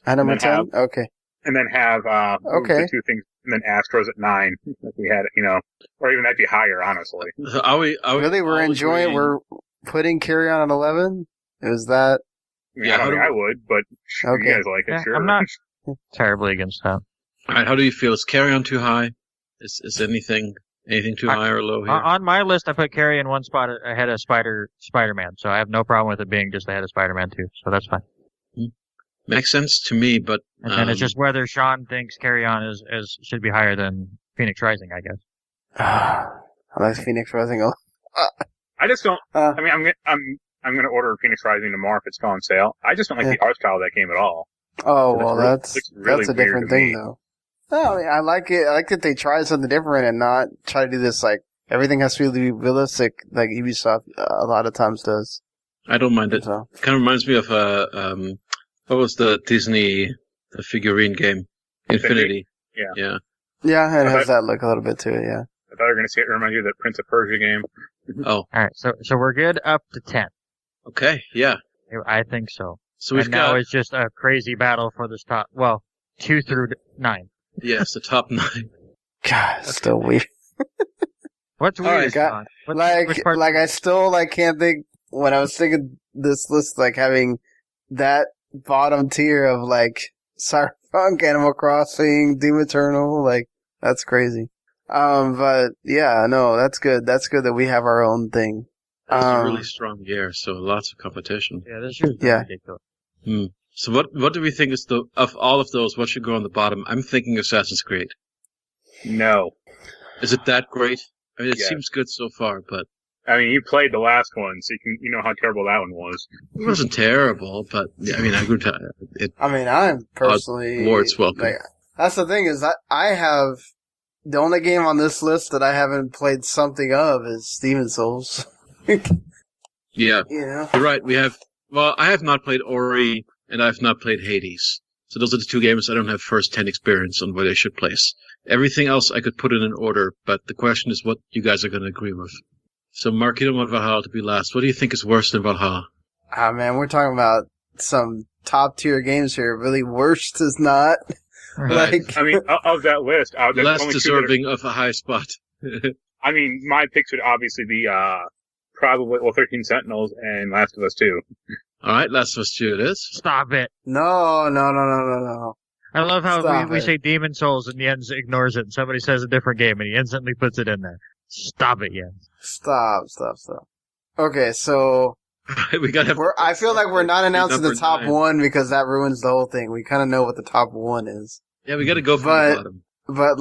At number 10? Okay. And then have the 2 things, and then Astros at 9, if we had it, or even that'd be higher, honestly. So are we really? We're putting Carry On at 11? Is that? I would, but okay. You guys like it, sure. I'm not terribly against that. All right, how do you feel? Is Carry On too high? Is anything too high or low here? On my list, I put Carry in one spot ahead of Spider-Man, so I have no problem with it being just ahead of Spider-Man 2, so that's fine. Makes sense to me, but and then it's just whether Sean thinks Carry On is should be higher than Phoenix Rising, I guess. I like Phoenix Rising. I just don't. I'm gonna order Phoenix Rising tomorrow if it's still on sale. I just don't like the art style of that game at all. Oh, well, that's a different thing, me. though. No, I like it. I like that they try something different and not try to do this, like, everything has to be realistic, like Ubisoft a lot of times does. I don't mind it. So. Kind of reminds me of, what was the Disney figurine game? Infinity. Yeah. Yeah, it has that look a little bit to it, yeah. I thought you were going to say it reminds you of the Prince of Persia game. Oh. All right, so we're good up to 10. Okay, yeah. I think so. So we've now it's just a crazy battle for this top. Well, 2 through 9. Yes, the top 9. God, still weird. What's weird? God, I still can't think when I was thinking this list, having that bottom tier of Cyberpunk, Animal Crossing, Doom Eternal, that's crazy. But yeah, no, that's good. That's good that we have our own thing. It's a really strong year, so lots of competition. Yeah, this year's ridiculous. So what do we think is of all of those, what should go on the bottom? I'm thinking Assassin's Creed. No. Is it that great? I mean, it seems good so far, but... I mean, you played the last one, so you know how terrible that one was. It wasn't terrible, but I mean, I agree. I'm personally... Awards welcome. That's the thing is, I have... The only game on this list that I haven't played something of is Demon's Souls. Yeah. You're right. I have not played Ori, and I have not played Hades. So those are the two games I don't have first-hand experience on where they should place. Everything else I could put in an order, but the question is what you guys are going to agree with. So, Marc, you don't want Valhalla to be last. What do you think is worse than Valhalla? Ah, man, we're talking about some top-tier games here. Really, worst is not. Right. I mean, of that list... less deserving of a high spot. I mean, my picks would obviously be probably 13 Sentinels and Last of Us 2. All right, Last of Us 2 it is. Stop it. No. I love how we say Demon Souls and Jens ignores it, and somebody says a different game, and he instantly puts it in there. Stop it, Jens. Stop. Okay, so... I feel like we're not announcing the top 1 because that ruins the whole thing. We kind of know what the top 1 is. Yeah, we got to go from the bottom. But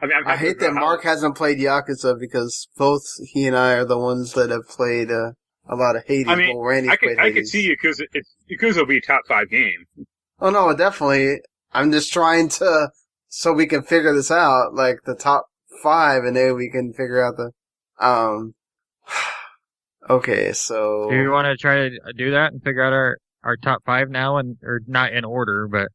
I hate that Marc hasn't played Yakuza because both he and I are the ones that have played a lot of Hades. I mean, I could see Yakuza will be a top 5 game. Oh no, definitely. I'm just trying to so we can figure this out, the top 5, and then we can figure out the Okay, so... Do you want to try to do that and figure out our top 5 now, or not in order, but...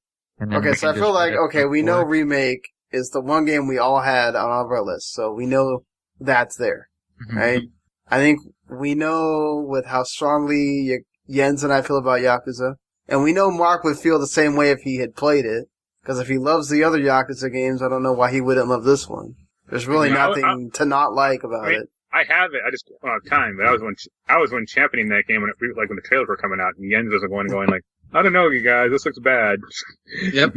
Okay, so I feel we know Remake is the one game we all had on all of our lists, so we know that's there, right? I think we know with how strongly Jens and I feel about Yakuza, and we know Marc would feel the same way if he had played it, because if he loves the other Yakuza games, I don't know why he wouldn't love this one. There's really nothing to not like about it. I have it. I just don't have time. But I was when championing that game when the trailers were coming out, and Jens was going I don't know, you guys. This looks bad. Yep.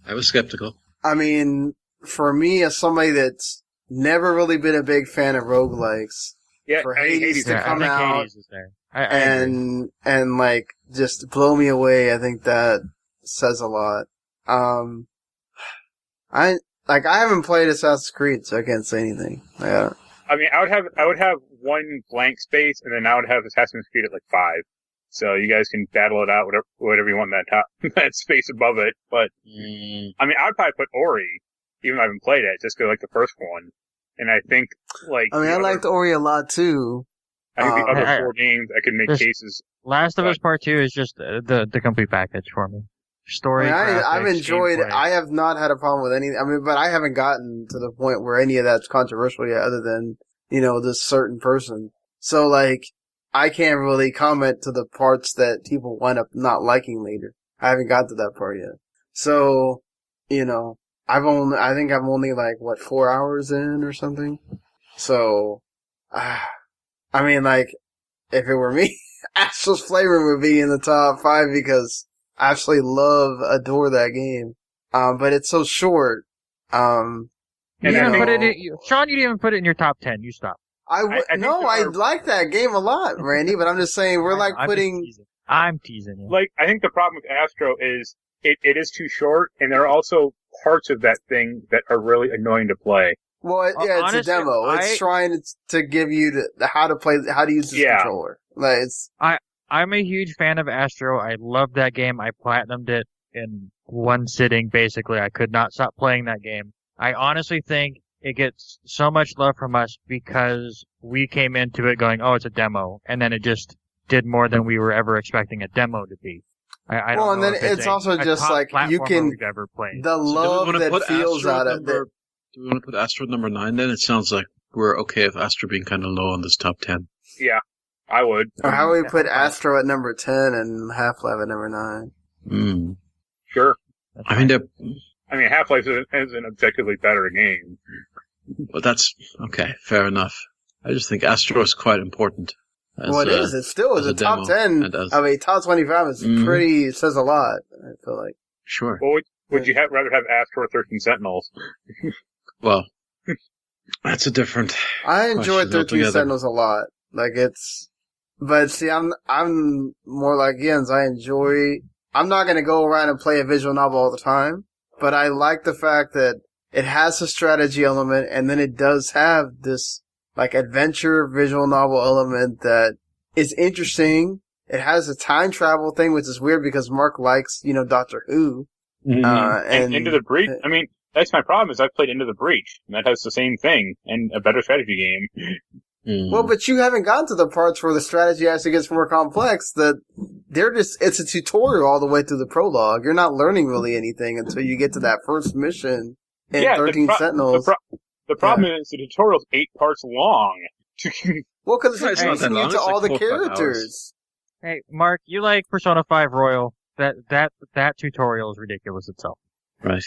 I was skeptical. I mean, for me, as somebody that's never really been a big fan of roguelikes, for Hades to come out Hades is there. and just blow me away, I think that says a lot. I haven't played Assassin's Creed, so I can't say anything. I mean, I would have one blank space, and then I would have Assassin's Creed at 5. So you guys can battle it out, whatever you want in that space above it. But I mean, I'd probably put Ori, even though I haven't played it, just because the first one. And I think I liked Ori a lot too. I think the other 4 games I could make cases. Last of Us Part 2 is just the complete package for me. Story. I've enjoyed. Gameplay. I have not had a problem with any. I mean, but I haven't gotten to the point where any of that's controversial yet, other than this certain person. So I can't really comment to the parts that people wind up not liking later. I haven't got to that part yet. So, I think I'm only 4 hours in or something. So, I mean, if it were me, Astro's Flavor would be in the top 5 because I absolutely adore that game. But it's so short. Sean, you didn't even put it in your top 10. You stop. I like that game a lot, Randy, but I'm just saying I'm teasing you. I think the problem with Astro is it is too short, and there are also parts of that thing that are really annoying to play. Well, it's honestly, a demo. It's trying to give you how to use this controller. I'm a huge fan of Astro. I love that game. I platinumed it in one sitting, basically. I could not stop playing that game. I honestly think it gets so much love from us because we came into it going, oh, it's a demo. And then it just did more than we were ever expecting a demo to be. I don't know. And then it's also just you can, we've ever played. the love that feels out of it. Do Do we want to put Astro at number 9 then? It sounds like we're okay with Astro being kind of low on this top 10. Yeah, I would. Or how would we put Astro at number 10 and Half-Life at number 9? Sure. I mean, Half-Life is an objectively better game. But that's okay. Fair enough. I just think Astro is quite important. Well, it is. It still is a top 10 of a top 25. It's pretty, says a lot, I feel like. Sure. Well, would you rather have Astro or 13 Sentinels? Well, that's a different. I enjoy 13 altogether. Sentinels a lot. Like but see, I'm more like Jens. I'm not gonna go around and play a visual novel all the time, but I like the fact that it has a strategy element and then it does have this like adventure visual novel element that is interesting. It has a time travel thing, which is weird because Mark likes, Doctor Who. And Into the Breach. I mean, that's my problem is I've played Into the Breach, and that has the same thing and a better strategy game. Well, but you haven't gotten to the parts where the strategy actually gets more complex. It's a tutorial all the way through the prologue. You're not learning really anything until you get to that first mission in 13 Sentinels. The problem is the tutorial's 8 parts long. Well, because it's introducing you to all the characters. Hey, Mark, you like Persona 5 Royal. That tutorial is ridiculous itself. Right.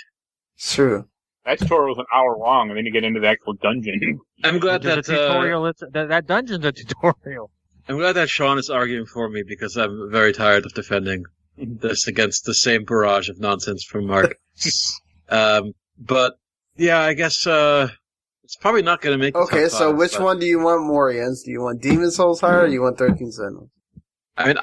It's true. That tutorial is an hour long, and then you get into the actual dungeon. I'm glad that tutorial. That dungeon's a tutorial. I'm glad that Sean is arguing for me because I'm very tired of defending this against the same barrage of nonsense from Mark. But yeah, I guess it's probably not going to make. Okay, so which one do you want more, Jens? Do you want Demon Souls higher, or do you want 13 Sentinels? I mean,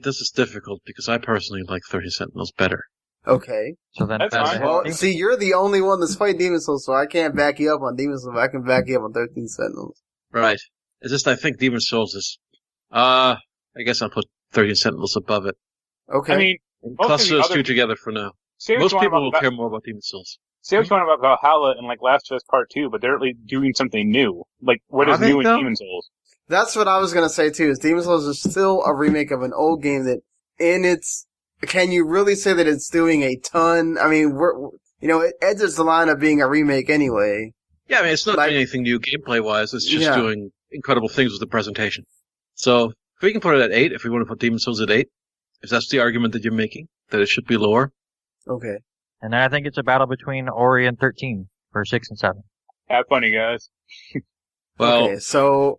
this is difficult because I personally like 13 Sentinels better. Okay. So then that's fine. Well, see, you're the only one that's played Demon Souls, so I can't back you up on Demon Souls. I can back you up on 13 Sentinels. Right. It's just I think Demon Souls is. I guess I'll put 13 Sentinels above it. Okay. I mean, cluster those two together for now. Most people will care more about Demon Souls. Say what you want about Valhalla and Last of Us Part 2, but they're at least doing something new. Like, what is new in Demon Souls? That's what I was gonna say too, is Demon Souls is still a remake of an old game that, can you really say that it's doing a ton? I mean, it edges the line of being a remake anyway. Yeah, I mean, it's not doing anything new gameplay-wise, it's just doing incredible things with the presentation. So, if we can put it at 8, if we want to put Demon Souls at 8, if that's the argument that you're making, that it should be lower. Okay. And then I think it's a battle between Ori and 13 for 6 and 7. Have fun, you guys. Well, so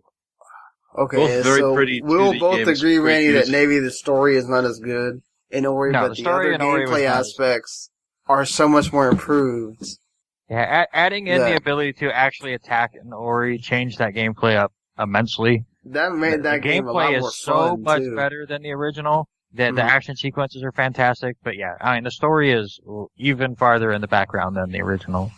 we'll both agree, Randy, that maybe the story is not as good in Ori, but the other gameplay aspects are so much more improved. Yeah, adding in the ability to actually attack in Ori changed that gameplay up immensely. That made that game a lot more fun, too. The gameplay is so much better than the original. The action sequences are fantastic, but yeah, I mean, the story is even farther in the background than the original.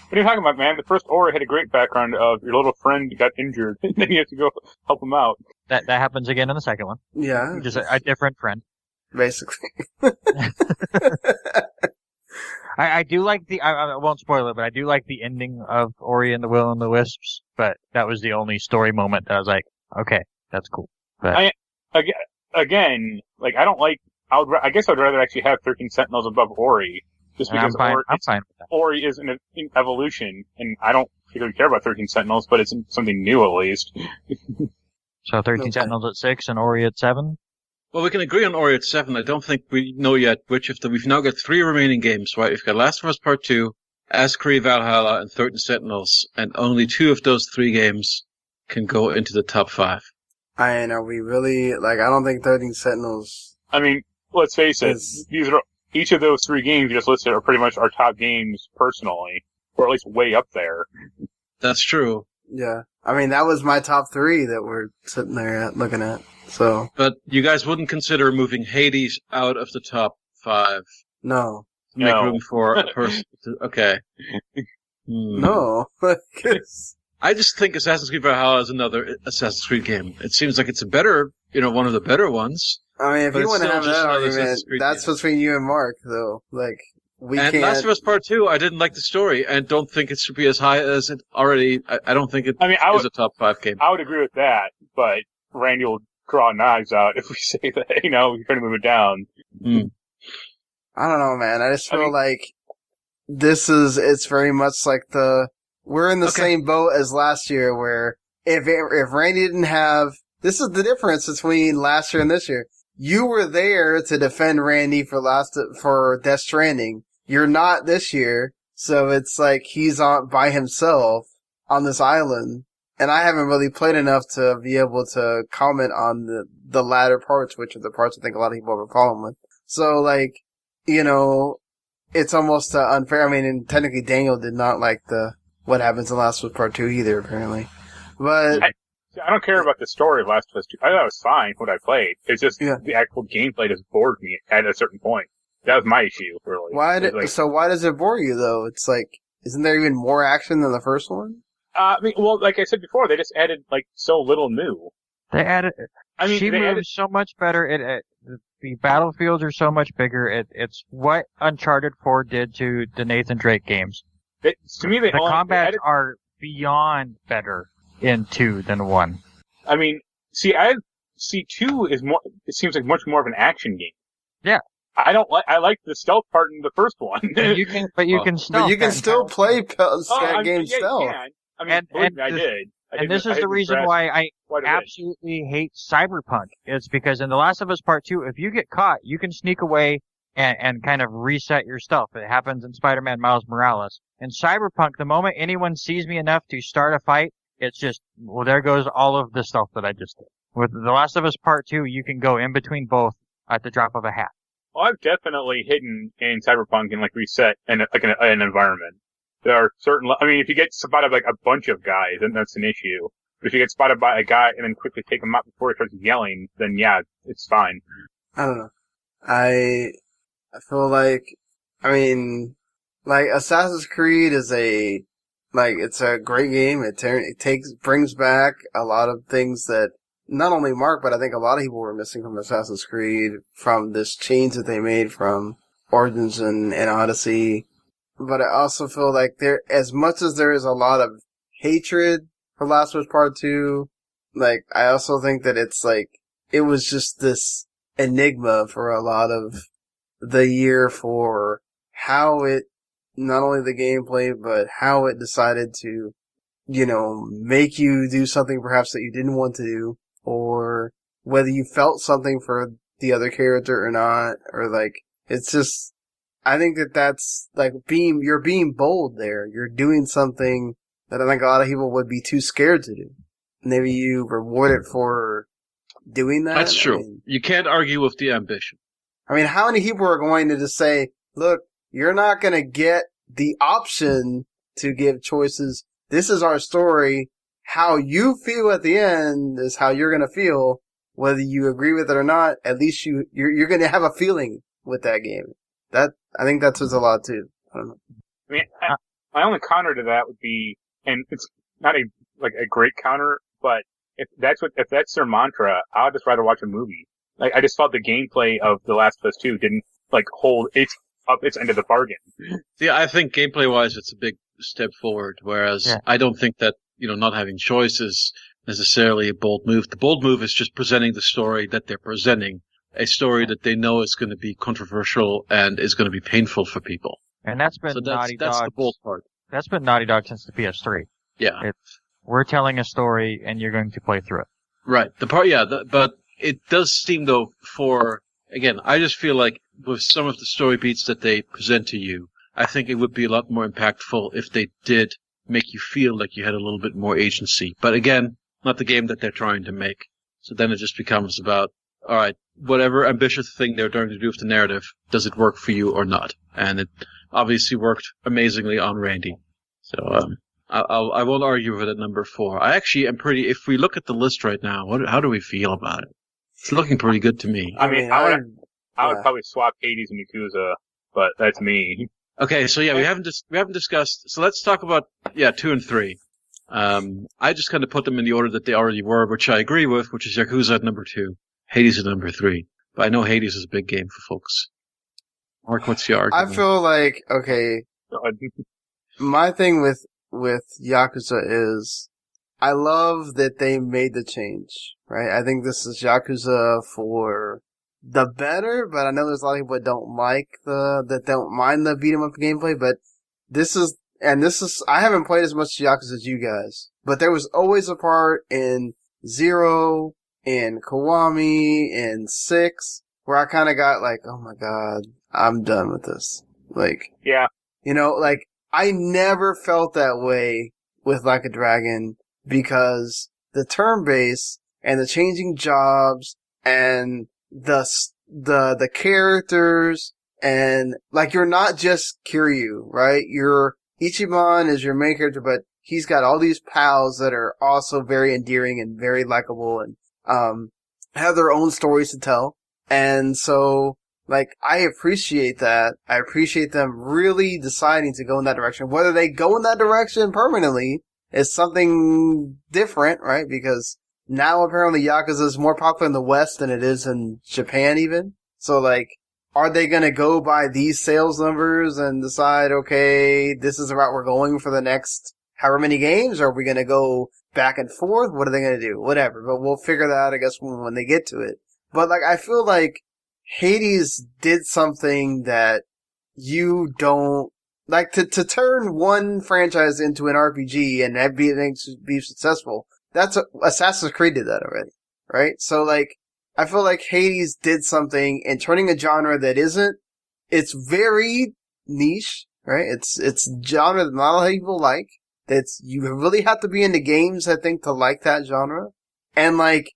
What are you talking about, man? The first Ori had a great background of your little friend got injured, and then you have to go help him out. That happens again in the second one. Yeah. Just a different friend. Basically. I do like I won't spoil it, but I do like the ending of Ori and the Will and the Wisps, but that was the only story moment that I was like, okay, that's cool. But Again, like, I guess I'd rather actually have 13 Sentinels above Ori. Just because I'm fine with that. Ori is an evolution, and I don't particularly care about 13 Sentinels, but it's something new at least. So 13 Sentinels at 6 and Ori at 7? Well, we can agree on Ori at 7. I don't think we know yet which of we've now got 3 remaining games, right? We've got Last of Us Part 2, Ascari, Valhalla, and 13 Sentinels, and only 2 of those 3 games can go into the top 5. And are we really, I don't think 13 Sentinels... I mean, let's face it, each of those 3 games you just listed are pretty much our top games personally, or at least way up there. That's true. Yeah. I mean, that was my top 3 that we're sitting there looking at, so... But you guys wouldn't consider moving Hades out of the top 5? No. To make room for a person okay. No. I just think Assassin's Creed Valhalla is another Assassin's Creed game. It seems like it's a better, one of the better ones. I mean, if you want to have that argument, that's between you and Mark, though. We can't... Last of Us Part 2, I didn't like the story, and don't think it should be as high as it already... I don't think it is a top 5 game. I would agree with that, but Randy will draw knives out if we say that, we're trying to move it down. I don't know, man. I just feel like... it's very much like we're in the same boat as last year where if Randy didn't have, this is the difference between last year and this year. You were there to defend Randy for Death Stranding. You're not this year, so it's like he's by himself on this island, and I haven't really played enough to be able to comment on the latter parts, which are the parts I think a lot of people have a problem with. So, like, it's almost unfair. I mean, and technically Daniel did not like what happens in Last of Us Part 2 either, apparently. But I don't care about the story of Last of Us 2. I thought it was fine what I played. It's just the actual gameplay just bored me at a certain point. That was my issue, really. So why does it bore you, though? It's like, isn't there even more action than the first one? I mean, well, like I said before, they just added, like, so little new. They added... she moves so much better. The battlefields are so much bigger. It's what Uncharted 4 did to the Nathan Drake games. The combats are beyond better in 2 than 1. I mean, see 2 is more, it seems like much more of an action game. Yeah. I like the stealth part in the first one. You can still play that game stealth. I mean, I did. And this is the reason why I absolutely hate Cyberpunk. It's because in The Last of Us Part 2, if you get caught, you can sneak away and kind of reset your stuff. It happens in Spider-Man Miles Morales. In Cyberpunk, the moment anyone sees me enough to start a fight, it's just, well, there goes all of the stuff that I just did. With The Last of Us Part 2, you can go in between both at the drop of a hat. Well, I've definitely hidden in Cyberpunk and, like, reset in an environment. There are certain, I mean, if you get spotted by, like, a bunch of guys, then that's an issue. But if you get spotted by a guy and then quickly take him out before he starts yelling, then yeah, it's fine. I don't know. I feel like, I mean, like, Assassin's Creed is it's a great game. It brings back a lot of things that not only Mark, but I think a lot of people were missing from Assassin's Creed, from this change that they made from Origins and Odyssey. But I also feel like as much as there is a lot of hatred for Last of Us Part 2, like, I also think that it's like, it was just this enigma for a lot of the year for how it, not only the gameplay, but how it decided to, make you do something perhaps that you didn't want to do, or whether you felt something for the other character or not, or like, it's just, I think that's like you're being bold there. You're doing something that I think a lot of people would be too scared to do. Maybe you reward it for doing that. That's true. You can't argue with the ambition. I mean, how many people are going to just say, look, you're not going to get the option to give choices. This is our story. How you feel at the end is how you're going to feel. Whether you agree with it or not, at least you're going to have a feeling with that game. I think that says a lot too. I don't know. I mean, my only counter to that would be, and it's not a great counter, but if that's their mantra, I would just rather watch a movie. Like, I just felt the gameplay of The Last of Us 2 didn't, like, hold its end of the bargain. Yeah, I think gameplay-wise it's a big step forward, whereas I don't think that, not having choice is necessarily a bold move. The bold move is just presenting the story that they're presenting, a story that they know is going to be controversial and is going to be painful for people. And that's been Naughty Dog. That's the bold part. That's been Naughty Dog since the PS3. Yeah. We're telling a story and you're going to play through it. Right. But it does seem though again, I just feel like with some of the story beats that they present to you, I think it would be a lot more impactful if they did make you feel like you had a little bit more agency. But again, not the game that they're trying to make. So then it just becomes about, all right, whatever ambitious thing they're trying to do with the narrative, does it work for you or not? And it obviously worked amazingly on Randy. So, I won't argue with it at number 4. I actually am if we look at the list right now, how do we feel about it? It's looking pretty good to me. I mean, I would probably swap Hades and Yakuza, but that's me. Okay, so yeah, we haven't discussed, so let's talk about, 2 and 3. I just kind of put them in the order that they already were, which I agree with, which is Yakuza at number 2, Hades at number 3. But I know Hades is a big game for folks. Mark, what's your argument? I feel like, okay, my thing with Yakuza is, I love that they made the change, right? I think this is Yakuza for the better, but I know there's a lot of people that don't mind the beat 'em up gameplay, but I haven't played as much Yakuza as you guys, but there was always a part in 0, in Kiwami, in 6, where I kind of got like, oh my god, I'm done with this. Like, yeah, like, I never felt that way with Like a Dragon, because the turn-based and the changing jobs and the characters, and like, you're not just Kiryu, right? Ichiban is your main character, but he's got all these pals that are also very endearing and very likable and have their own stories to tell. And so, like, I appreciate that. I appreciate them really deciding to go in that direction. Whether they go in that direction permanently is something different, right? Because now apparently Yakuza is more popular in the West than it is in Japan even. So, like, are they gonna go by these sales numbers and decide, okay, this is the route we're going for the next however many games? Or are we gonna go back and forth? What are they gonna do? Whatever. But we'll figure that out, I guess, when they get to it. But, like, I feel like Hades did something that you don't, like, to turn one franchise into an RPG and be successful. Assassin's Creed did that already, right? So, like, I feel like Hades did something in turning a genre that it's very niche, right? It's genre that not a lot of people like. You really have to be into games, I think, to like that genre. And, like,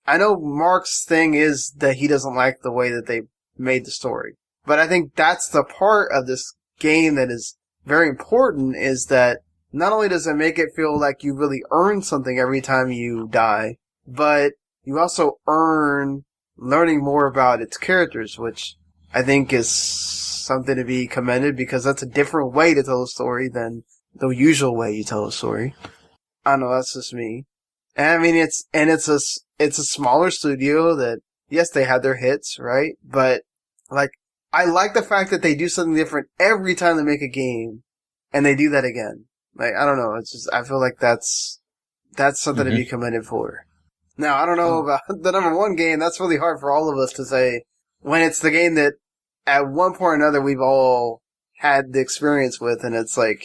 I know Marc's thing is that he doesn't like the way that they made the story. But I think that's the part of this game that is very important, is that not only does it make it feel like you really earn something every time you die, but you also earn learning more about its characters, which I think is something to be commended, because that's a different way to tell a story than the usual way you tell a story. I don't know, that's just me. And I mean, it's a smaller studio that, yes, they had their hits, right? But, like, I like the fact that they do something different every time they make a game, and they do that again. Like, I don't know, it's just, I feel like that's something to be commended for. Now, I don't know about the number one game. That's really hard for all of us to say when it's the game that at one point or another we've all had the experience with, and it's like,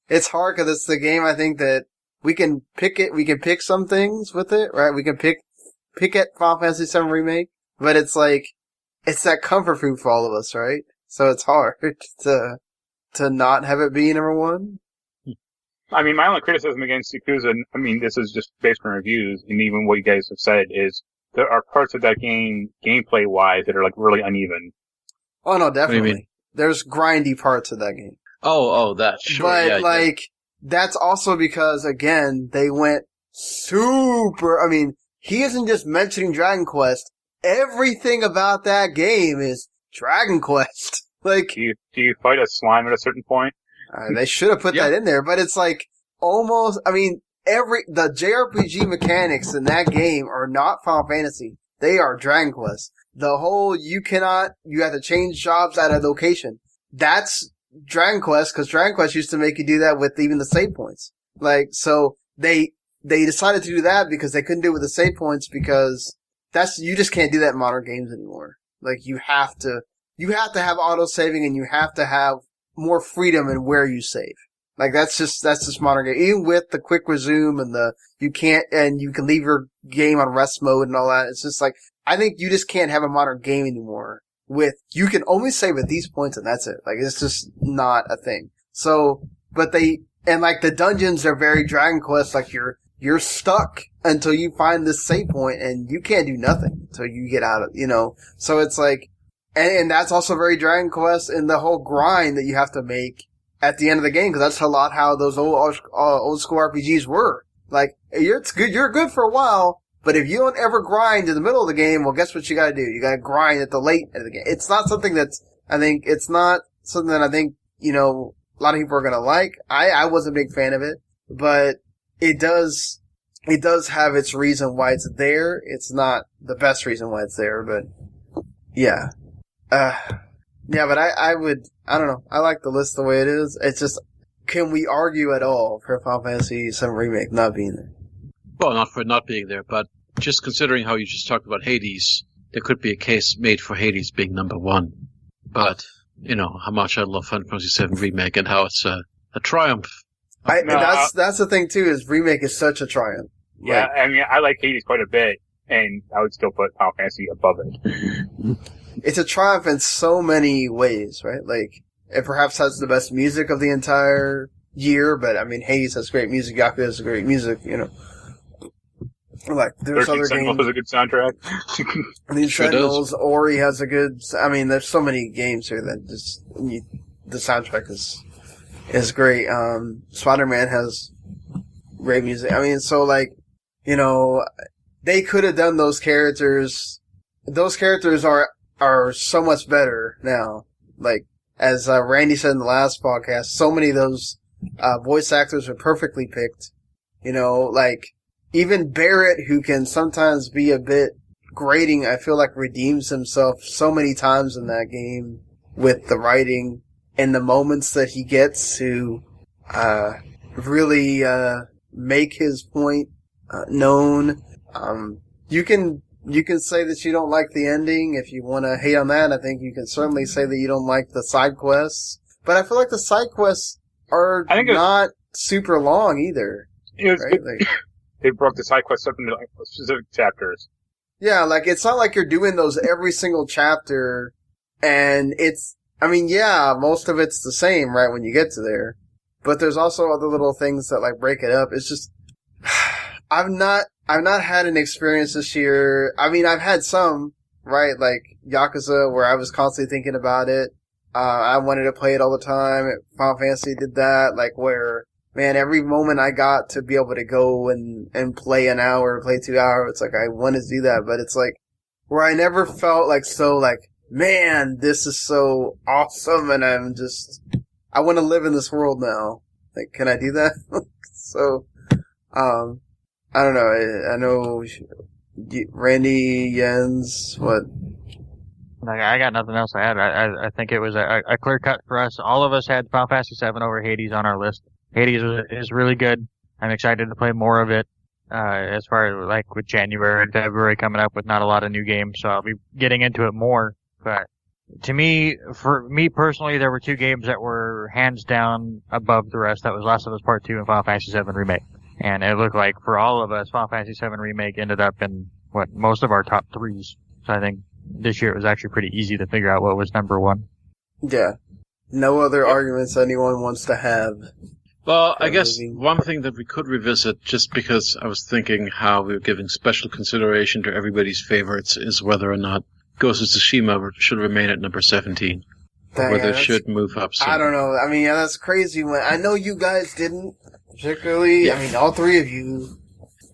it's hard because it's the game, I think, that we can pick some things with it, right? We can pick at Final Fantasy VII Remake, but it's like, it's that comfort food for all of us, right? So it's hard to not have it be number one. I mean, my only criticism against Yakuza, I mean, this is just based on reviews, and even what you guys have said, is there are parts of that game, gameplay-wise, that are, like, really uneven. Oh, no, definitely. There's grindy parts of that game. Oh, that, sure. But, yeah, like, that's also because, again, they went super, I mean, he isn't just mentioning Dragon Quest. Everything about that game is Dragon Quest. Like, do you fight a slime at a certain point? They should have put that in there, but it's like, almost, I mean, the JRPG mechanics in that game are not Final Fantasy. They are Dragon Quest. The whole, you have to change jobs at a location. That's Dragon Quest, because Dragon Quest used to make you do that with even the save points. Like, so they decided to do that because they couldn't do it with the save points, because you just can't do that in modern games anymore. Like, you have to have auto saving, and you have to have more freedom in where you save. Like, that's just modern game. Even with the quick resume and you can leave your game on rest mode and all that. It's just like, I think you just can't have a modern game anymore you can only save at these points and that's it. Like, it's just not a thing. So, like, the dungeons are very Dragon Quest, like you're stuck until you find this save point and you can't do nothing until you get out of, so it's like, and that's also very Dragon Quest in the whole grind that you have to make at the end of the game, because that's a lot how those old school RPGs were. Like, you're good for a while, but if you don't ever grind in the middle of the game, well, guess what you gotta do? You gotta grind at the late end of the game. It's not something that I think, a lot of people are gonna like. I wasn't a big fan of it, but it does have its reason why it's there. It's not the best reason why it's there, but yeah. But I don't know. I like the list the way it is. It's just, can we argue at all for Final Fantasy VII Remake not being there? Well, not for not being there, but just considering how you just talked about Hades, there could be a case made for Hades being number one. But how much I love Final Fantasy VII Remake and how it's a triumph. That's the thing too, is Remake is such a triumph. Yeah, I mean, I like Hades quite a bit, and I would still put Final Fantasy above it. It's a triumph in so many ways, right? Like, it perhaps has the best music of the entire year, but I mean, Hades has great music, Yakuza has great music, Like, there's other games. has a good soundtrack. These Sentinels, Ori has a good, I mean, there's so many games here that just, the soundtrack is great. Spider-Man has great music. I mean, so like, they could have done those characters. Those characters are so much better now. Like, as Randy said in the last podcast, so many of those voice actors are perfectly picked. Like, even Barrett, who can sometimes be a bit grating, I feel like redeems himself so many times in that game with the writing and the moments that he gets to really make his point known. You can say that you don't like the ending if you want to hate on that. I think you can certainly say that you don't like the side quests. But I feel like the side quests are not super long either. Right? Like, they broke the side quests up into specific chapters. Yeah, like, it's not like you're doing those every single chapter, and most of it's the same, right, when you get to there. But there's also other little things that, like, break it up. It's just, I've not had an experience this year. I mean, I've had some, right, like Yakuza, where I was constantly thinking about it. I wanted to play it all the time. Final Fantasy did that, like, where, man, every moment I got to be able to go and play an hour, play 2 hours, it's like, I want to do that, but it's like, where I never felt like so, like, man, this is so awesome, and I want to live in this world now. Like, can I do that? So, I don't know. I know Randy, Jens, what? I got nothing else to add. I think it was a clear cut for us. All of us had Final Fantasy VII over Hades on our list. Hades is really good. I'm excited to play more of it. As far as like with January and February coming up with not a lot of new games, so I'll be getting into it more. But for me personally, there were two games that were hands down above the rest. That was Last of Us Part 2 and Final Fantasy VII Remake. And it looked like for all of us, Final Fantasy VII Remake ended up in most of our top threes. So I think this year it was actually pretty easy to figure out what was number one. Yeah. No other arguments anyone wants to have. Well, I guess one thing that we could revisit, just because I was thinking how we were giving special consideration to everybody's favorites, is whether or not Ghost of Tsushima should remain at number 17. Or whether it should move up. I don't know. I mean, that's crazy. I know you guys didn't, particularly. Yeah. I mean, all three of you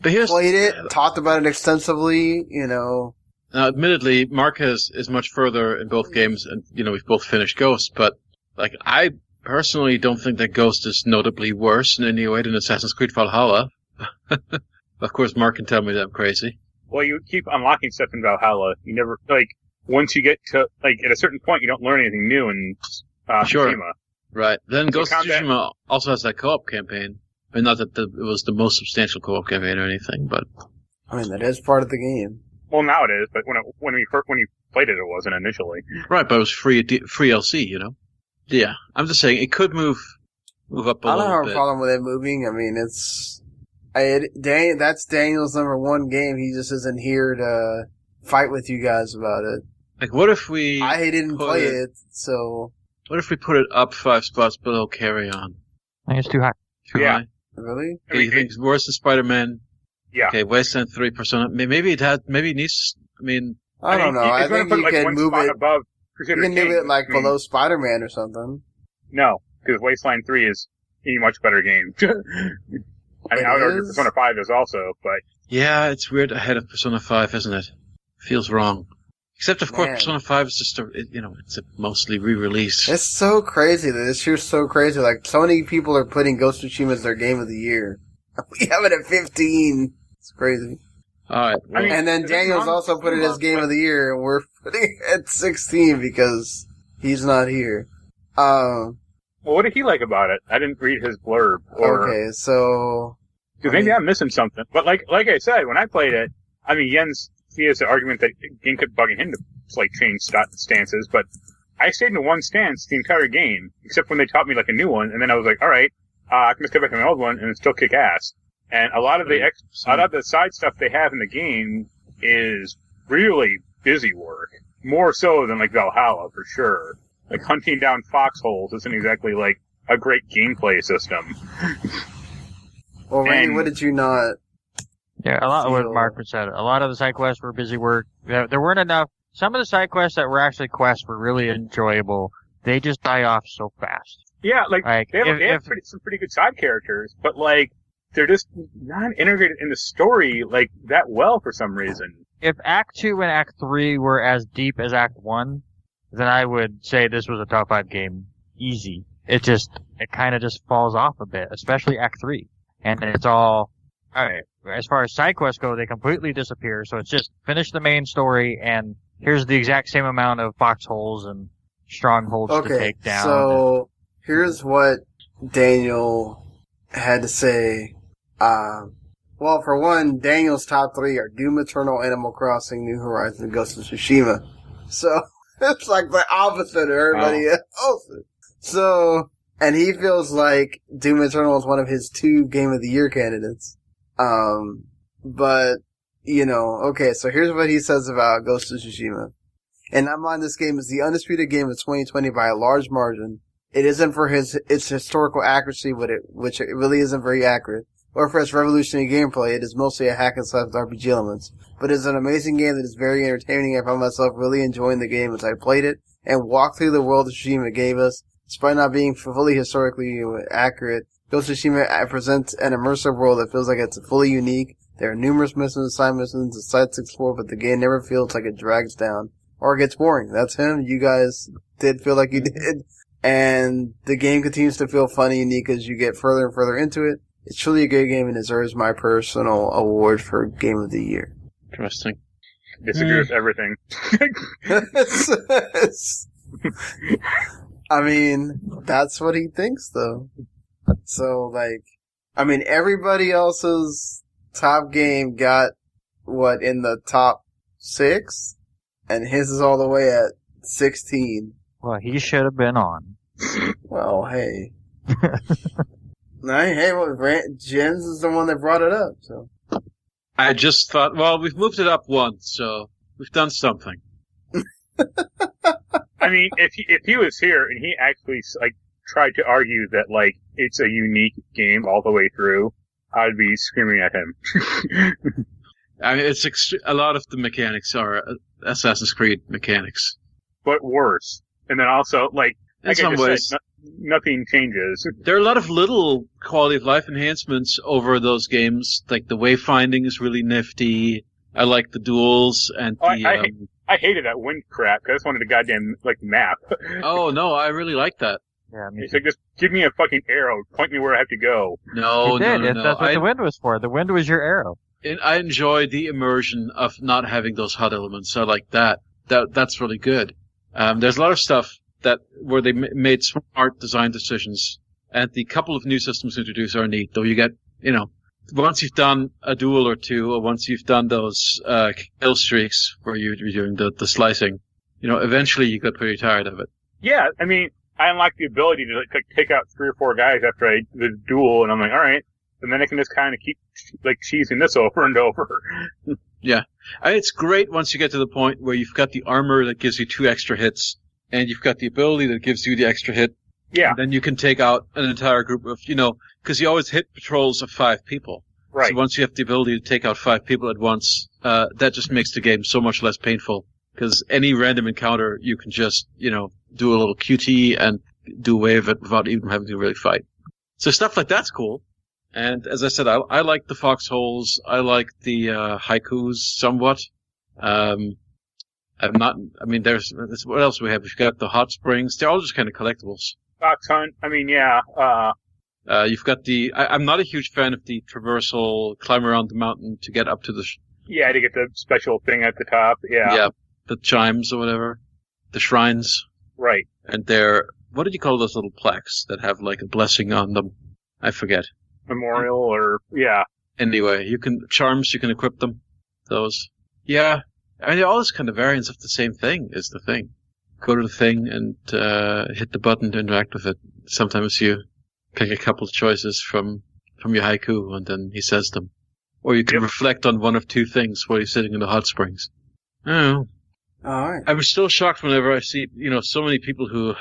played it, talked about it extensively, Now, admittedly, Marc is much further in both games, and, we've both finished Ghost, but, like, I personally don't think that Ghost is notably worse in any way than Assassin's Creed Valhalla. Of course, Marc can tell me that I'm crazy. Well, you keep unlocking stuff in Valhalla. You never, like, once you get to, like, at a certain point, you don't learn anything new in sure. Tsushima. Right. Then Ghost of Tsushima also has that co-op campaign. I mean, not that it was the most substantial co-op campaign or anything, but... I mean, that is part of the game. Well, now it is, but when you played it, it wasn't initially. Right, but it was free LC, Yeah, I'm just saying, it could move up a little bit. I don't have a problem with it moving. I mean, that's Daniel's number one game. He just isn't here to fight with you guys about it. Like, what if we... I didn't play it, so... What if we put it up 5 spots below Carry On? I think it's too high. Too high? Really? Okay, you think it's worse than Spider-Man? Yeah. Okay, Wasteland 3, Persona... Maybe it needs... I don't know. I think you can move it... Above you can move it, like, below Spider-Man or something. No, because Wasteland 3 is a much better game. I would argue Persona 5 is also, but... Yeah, it's weird ahead of Persona 5, isn't it? Feels wrong. Except, of course, Persona 5 is just it's a mostly re-release. It's so crazy. This year's so crazy. Like, so many people are putting Ghost of Tsushima as their game of the year. We have it at 15. It's crazy. Alright. Well, and then Daniel's also put it as game of the year, and we're putting it at 16 because he's not here. Well, what did he like about it? I didn't read his blurb. Okay, so... Because maybe I'm missing something. But like I said, when I played it, Jens, he has the argument that the game kept bugging him to, like, change stances, but I stayed in one stance the entire game, except when they taught me like a new one, and then I was like, all right, I can just go back to my old one and still kick ass. And a lot of the side stuff they have in the game is really busy work, more so than like Valhalla for sure. Like hunting down foxholes isn't exactly like a great gameplay system. Well, Randy, what did you not? Yeah, a lot of what Mark said. A lot of the side quests were busy work. There weren't enough. Some of the side quests that were actually quests were really enjoyable. They just die off so fast. Yeah, like they have some pretty good side characters, but like they're just not integrated in the story like that well for some reason. If Act 2 and Act 3 were as deep as Act 1, then I would say this was a top 5 game. Easy. It kind of just falls off a bit, especially Act 3. And it's all right. As far as side quests go, they completely disappear. So it's just finish the main story, and here's the exact same amount of foxholes and strongholds to take down. So here's what Daniel had to say. Well, for one, Daniel's top 3 are Doom Eternal, Animal Crossing, New Horizons, and Ghost of Tsushima. So it's like the opposite of everybody else. So, and he feels like Doom Eternal is one of his 2 Game of the Year candidates. But, okay, so here's what he says about Ghost of Tsushima. In my mind, this game is the undisputed game of 2020 by a large margin. It isn't for its historical accuracy, which it really isn't very accurate, or for its revolutionary gameplay. It is mostly a hack and slash with RPG elements. But it's an amazing game that is very entertaining. I found myself really enjoying the game as I played it and walked through the world that Tsushima gave us. Despite not being fully historically accurate, Ghost of Tsushima presents an immersive world that feels like it's fully unique. There are numerous missions, side missions, and sites to explore, but the game never feels like it drags down or gets boring. That's him. You guys did feel like you did. And the game continues to feel fun and unique as you get further and further into it. It's truly a good game and deserves my personal award for Game of the Year. Interesting. Disagree with everything. I mean, that's what he thinks, though. So, everybody else's top game got, in the top 6? And his is all the way at 16. Well, he should have been on. Well, hey. Jens is the one that brought it up, so. I just thought, well, we've moved it up once, so we've done something. I mean, if he was here and he actually tried to argue that it's a unique game all the way through, I'd be screaming at him. I mean, a lot of the mechanics are Assassin's Creed mechanics, but worse. And then also, in some ways, nothing changes. There are a lot of little quality of life enhancements over those games. Like the wayfinding is really nifty. I like the duels and I hated that wind crap because I just wanted a goddamn map. Oh no, I really like that. Yeah, it's like, just give me a fucking arrow, point me where I have to go. No. That's what the wind was for. The wind was your arrow. I enjoy the immersion of not having those HUD elements. I like that. That's really good. There's a lot of stuff where they made smart design decisions, and the couple of new systems introduced are neat. Though you get, once you've done a duel or two, or once you've done those kill streaks where you're doing the slicing, eventually you get pretty tired of it. Yeah, I mean, I unlocked the ability to take out 3 or 4 guys after the duel, and I'm like, all right. And then I can just kind of keep cheesing this over and over. Yeah. It's great once you get to the point where you've got the armor that gives you 2 extra hits, and you've got the ability that gives you the extra hit. Yeah. And then you can take out an entire group of, because you always hit patrols of 5 people. Right. So once you have the ability to take out 5 people at once, that just makes the game so much less painful. Because any random encounter, you can just, do a little QT and do away with it without even having to really fight. So stuff like that's cool. And as I said, I like the foxholes. I like the haikus somewhat. What else do we have? We've got the hot springs. They're all just kind of collectibles. Fox hunt. I mean, yeah. You've got I'm not a huge fan of the traversal climb around the mountain to get up to the. Yeah, to get the special thing at the top. Yeah. Yeah, the chimes or whatever, the shrines. Right. And what did you call those little plaques that have a blessing on them? I forget. Memorial or yeah. Anyway, you can equip them. Those. Yeah. I mean, they're all this kind of variants of the same thing is the thing. go to the thing and hit the button to interact with it. Sometimes you pick a couple of choices from your haiku, and then he says them. Or you can reflect on one of two things while you're sitting in the hot springs. I don't know. All right. I'm still shocked whenever I see, so many people who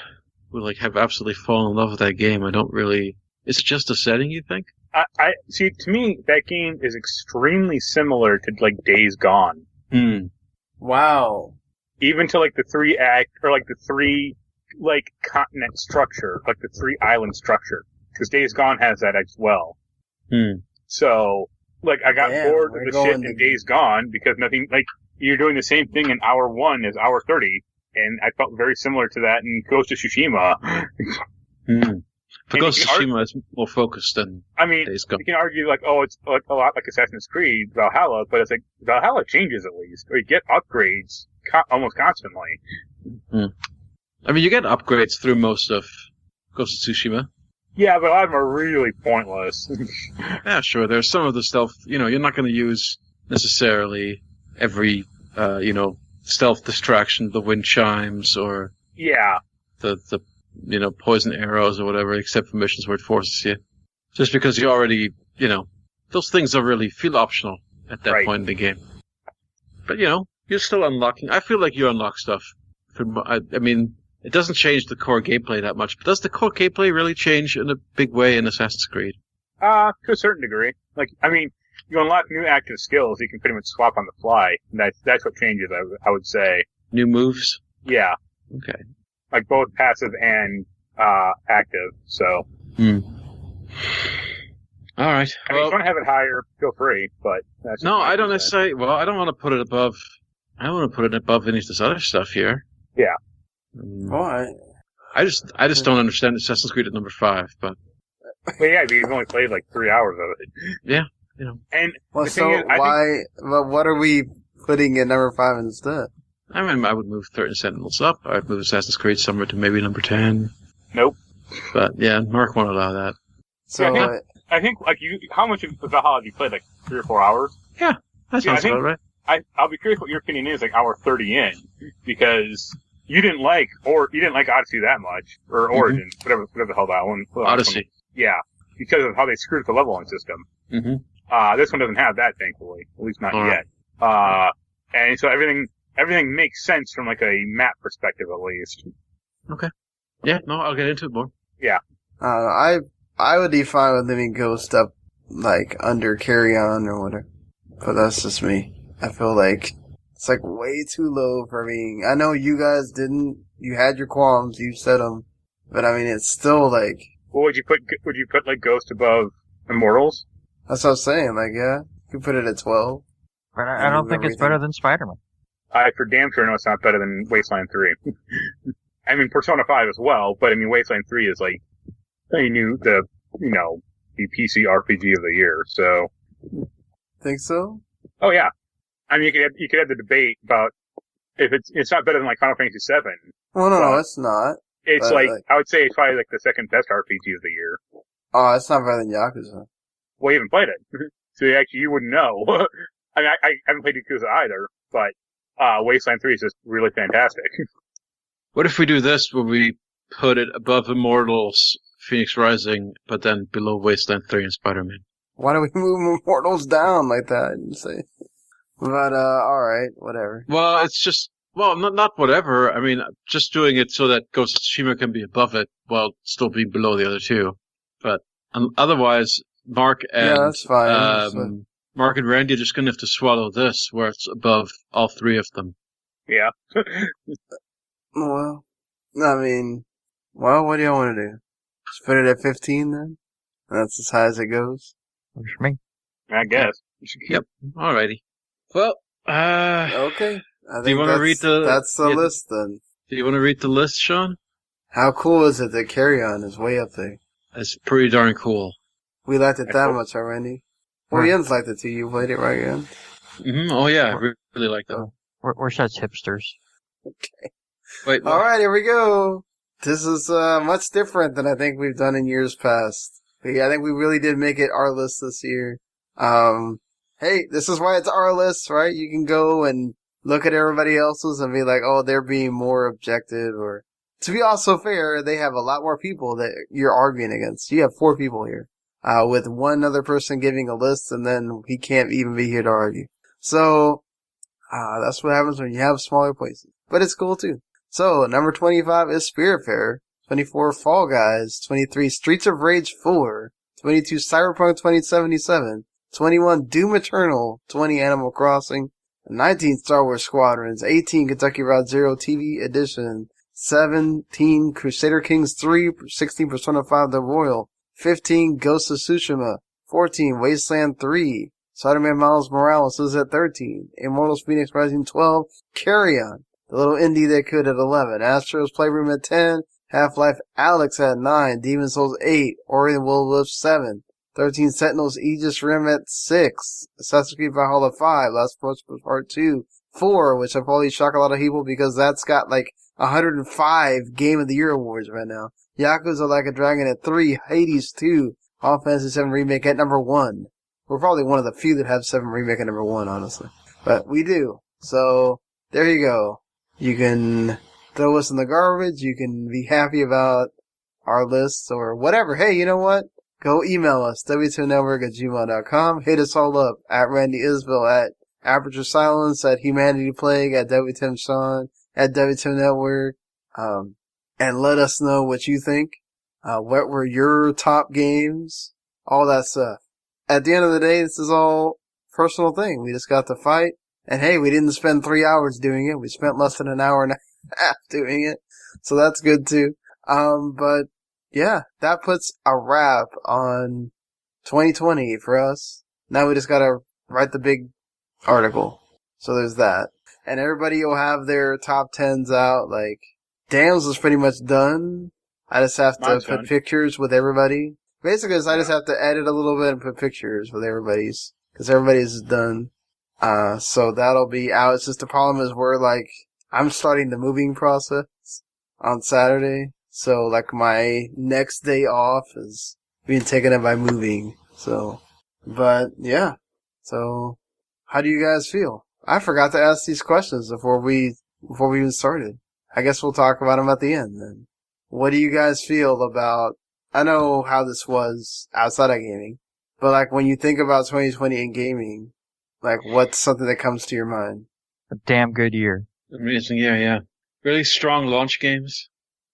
like have absolutely fallen in love with that game. I don't really. Is it just a setting, you think? I see. To me, that game is extremely similar to like Days Gone. Wow. Even to like the 3-act or like the 3 like continent structure, like the 3 island structure, because Days Gone has that as well. So like I got bored of the shit in Days Gone because nothing like you're doing the same thing in hour 1 as hour 30, and I felt very similar to that in Ghost of Tsushima. But Ghost of Tsushima is more focused than Days Gone. You can argue like, oh, it's like a lot like Assassin's Creed Valhalla, but it's like Valhalla changes at least, or you get upgrades almost constantly. I mean, you get upgrades through most of Ghost of Tsushima. Yeah, but a lot of them are really pointless. Yeah, sure. There's some of the stealth, you're not going to use necessarily every, stealth distraction, the wind chimes, or the poison arrows or whatever, except for missions where it forces you. Just because you already, those things are really feel optional at that point in the game. But, you're still unlocking. I feel like you unlock stuff. I mean, it doesn't change the core gameplay that much, but does the core gameplay really change in a big way in Assassin's Creed? To a certain degree. Like, I mean, you unlock new active skills, you can pretty much swap on the fly. That's what changes, I would say. New moves? Yeah. Okay. Like both passive and active, so. All right. I mean, if you want to have it higher, feel free, but that's no, I don't necessarily. Well, I don't want to put it above. I don't want to put it above any of this other stuff here. Yeah. Why? I just don't understand Assassin's Creed at number 5, but. Well, yeah, you've only played like 3 hours of it. Yeah, And well, so why? Well, what are we putting at number 5 instead? I mean, I would move 30 Sentinels up. I'd move Assassin's Creed somewhere to maybe number 10. Nope. But yeah, Mark won't allow that. So yeah, I think like how much of Valhalla have you played? Like 3 or 4 hours? Yeah, that sounds about right. I'll be curious what your opinion is, like hour 30 in, because you didn't like Odyssey that much, or Origin, whatever the hell that one. Odyssey. Yeah, because of how they screwed the leveling system. This one doesn't have that, thankfully, at least not yet. And so everything makes sense from like a map perspective, at least. Okay. Yeah, no, I'll get into it more. Yeah. I would be fine with leaving Ghost up like under Carry On or whatever, but that's just me. I feel like it's like way too low for me. I know you guys didn't. You had your qualms. You said them, but I mean it's still like. Well, would you put like Ghost above Immortals? That's what I'm saying. Like, yeah, you can put it at 12. But I don't think it's better than Spider-Man. I for damn sure know it's not better than Wasteland 3. I mean, Persona 5 as well, but I mean, Wasteland 3 is like, the PC RPG of the year, so. Think so? Oh yeah. I mean, you could have the debate about if it's not better than like Final Fantasy 7. Well, no, it's not. It's like, I would say it's probably like the second best RPG of the year. Oh, it's not better than Yakuza. Well, you haven't played it. So you wouldn't know. I mean, I haven't played Yakuza either, but, Wasteland 3 is just really fantastic. What if we do this where we put it above Immortals, Phoenix Rising, but then below Wasteland 3 and Spider-Man? Why do we move Immortals down like that? But, alright, whatever. Well, it's just, not whatever. I mean, just doing it so that Ghost of Tsushima can be above it while still being below the other two. But otherwise, Mark and that's fine. Mark and Randy are just going to have to swallow this, where it's above all 3 of them. Yeah. Well, I mean, what do y'all want to do? Just put it at 15 then? That's as high as it goes? Works for me. I guess. Yep. Alrighty. Well, okay. Do you want to read the... That's the list then. Do you want to read the list, Sean? How cool is it that Carry On is way up there? It's pretty darn cool. We liked it that much already. Well, Jens liked it too. You played it, right, Jens? Mm-hmm. Oh, yeah. I really like that. We're such hipsters. Okay. Wait. Alright, here we go. This is much different than I think we've done in years past. But yeah, I think we really did make it our list this year. Hey, this is why it's our list, right? You can go and look at everybody else's and be like, oh, they're being more objective. Or to be also fair, they have a lot more people that you're arguing against. You have 4 people here, with one other person giving a list, and then he can't even be here to argue. So that's what happens when you have smaller places. But it's cool too. So number 25 is Spiritfarer. 24 Fall Guys. 23 Streets of Rage 4. 22 Cyberpunk 2077. 21 Doom Eternal. 20 Animal Crossing. 19 Star Wars Squadrons. 18 Kentucky Route Zero TV Edition. 17 Crusader Kings 3. 16 Persona 5 The Royal. 15 Ghost of Tsushima. 14 Wasteland 3. Spider-Man Miles Morales is at 13. Immortals Phoenix Rising 12. Carrion, the little indie that could, at 11. Astro's Playroom at 10. Half-Life Alyx at 9. Demon's Souls 8. Ori and the Will of the Wisps 7. 13 Sentinels Aegis Rim at 6. Assassin's Creed Valhalla 5. Last of Us Part 2. 4, which will probably shock a lot of people because that's got like 105 Game of the Year awards right now. Yakuza Like a Dragon at 3. Hades 2. Final Fantasy 7 Remake at number 1. We're probably one of the few that have 7 Remake at number 1, honestly. But we do. So, there you go. You can throw us in the garbage. You can be happy about our lists or whatever. Hey, you know what? Go email us, w2network@gmail.com. Hit us all up at Randy Isbelle, at Aperture Silence, at Humanity Plague, at WTimSean, at W2 Network. And let us know what you think. What were your top games? All that stuff. At the end of the day, this is all personal thing. We just got to fight. And hey, we didn't spend 3 hours doing it. We spent less than an hour and a half doing it. So that's good too. But yeah, that puts a wrap on 2020 for us. Now we just gotta write the big article. So there's that. And everybody will have their top 10s out. Like, Dan's was pretty much done. I just have to put pictures with everybody. Basically, I just have to edit a little bit and put pictures with everybody's. Because everybody's is done. So that'll be out. It's just the problem is I'm starting the moving process on Saturday. So, like, my next day off is being taken up by moving. So, but, yeah. So, how do you guys feel? I forgot to ask these questions before we even started. I guess we'll talk about them at the end then. What do you guys feel about, I know how this was outside of gaming, but like when you think about 2020 in gaming, like what's something that comes to your mind? A damn good year. Amazing year, yeah. Really strong launch games.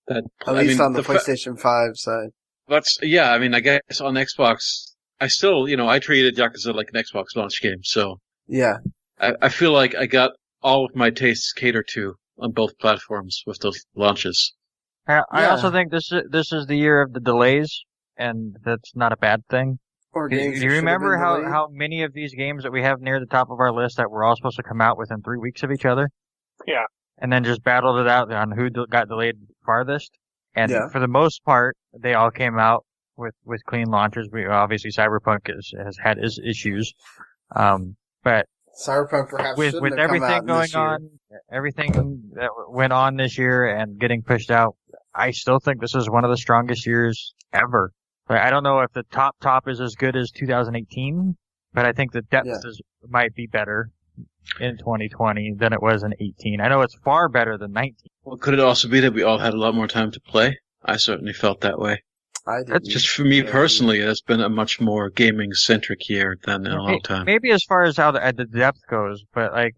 At least on the PlayStation 5 side. Yeah, I mean, I guess on Xbox, I still, I treated Yakuza like an Xbox launch game, so. Yeah. I feel like I got all of my tastes catered to on both platforms with those launches. I also think this is the year of the delays, and that's not a bad thing. Do you remember how many of these games that we have near the top of our list that were all supposed to come out within 3 weeks of each other? Yeah. And then just battled it out on who got delayed farthest. And for the most part, they all came out with clean launches. Obviously, Cyberpunk has had its issues. But Cyberpunk perhaps with everything going on, everything that went on this year and getting pushed out, I still think this is one of the strongest years ever. But I don't know if the top is as good as 2018, but I think the depth might be better in 2020 than it was in 18. I know it's far better than 19. Well, could it also be that we all had a lot more time to play? I certainly felt that way. I did. Just for me personally, it's been a much more gaming-centric year than in a long time. Maybe as far as how the depth goes, but like,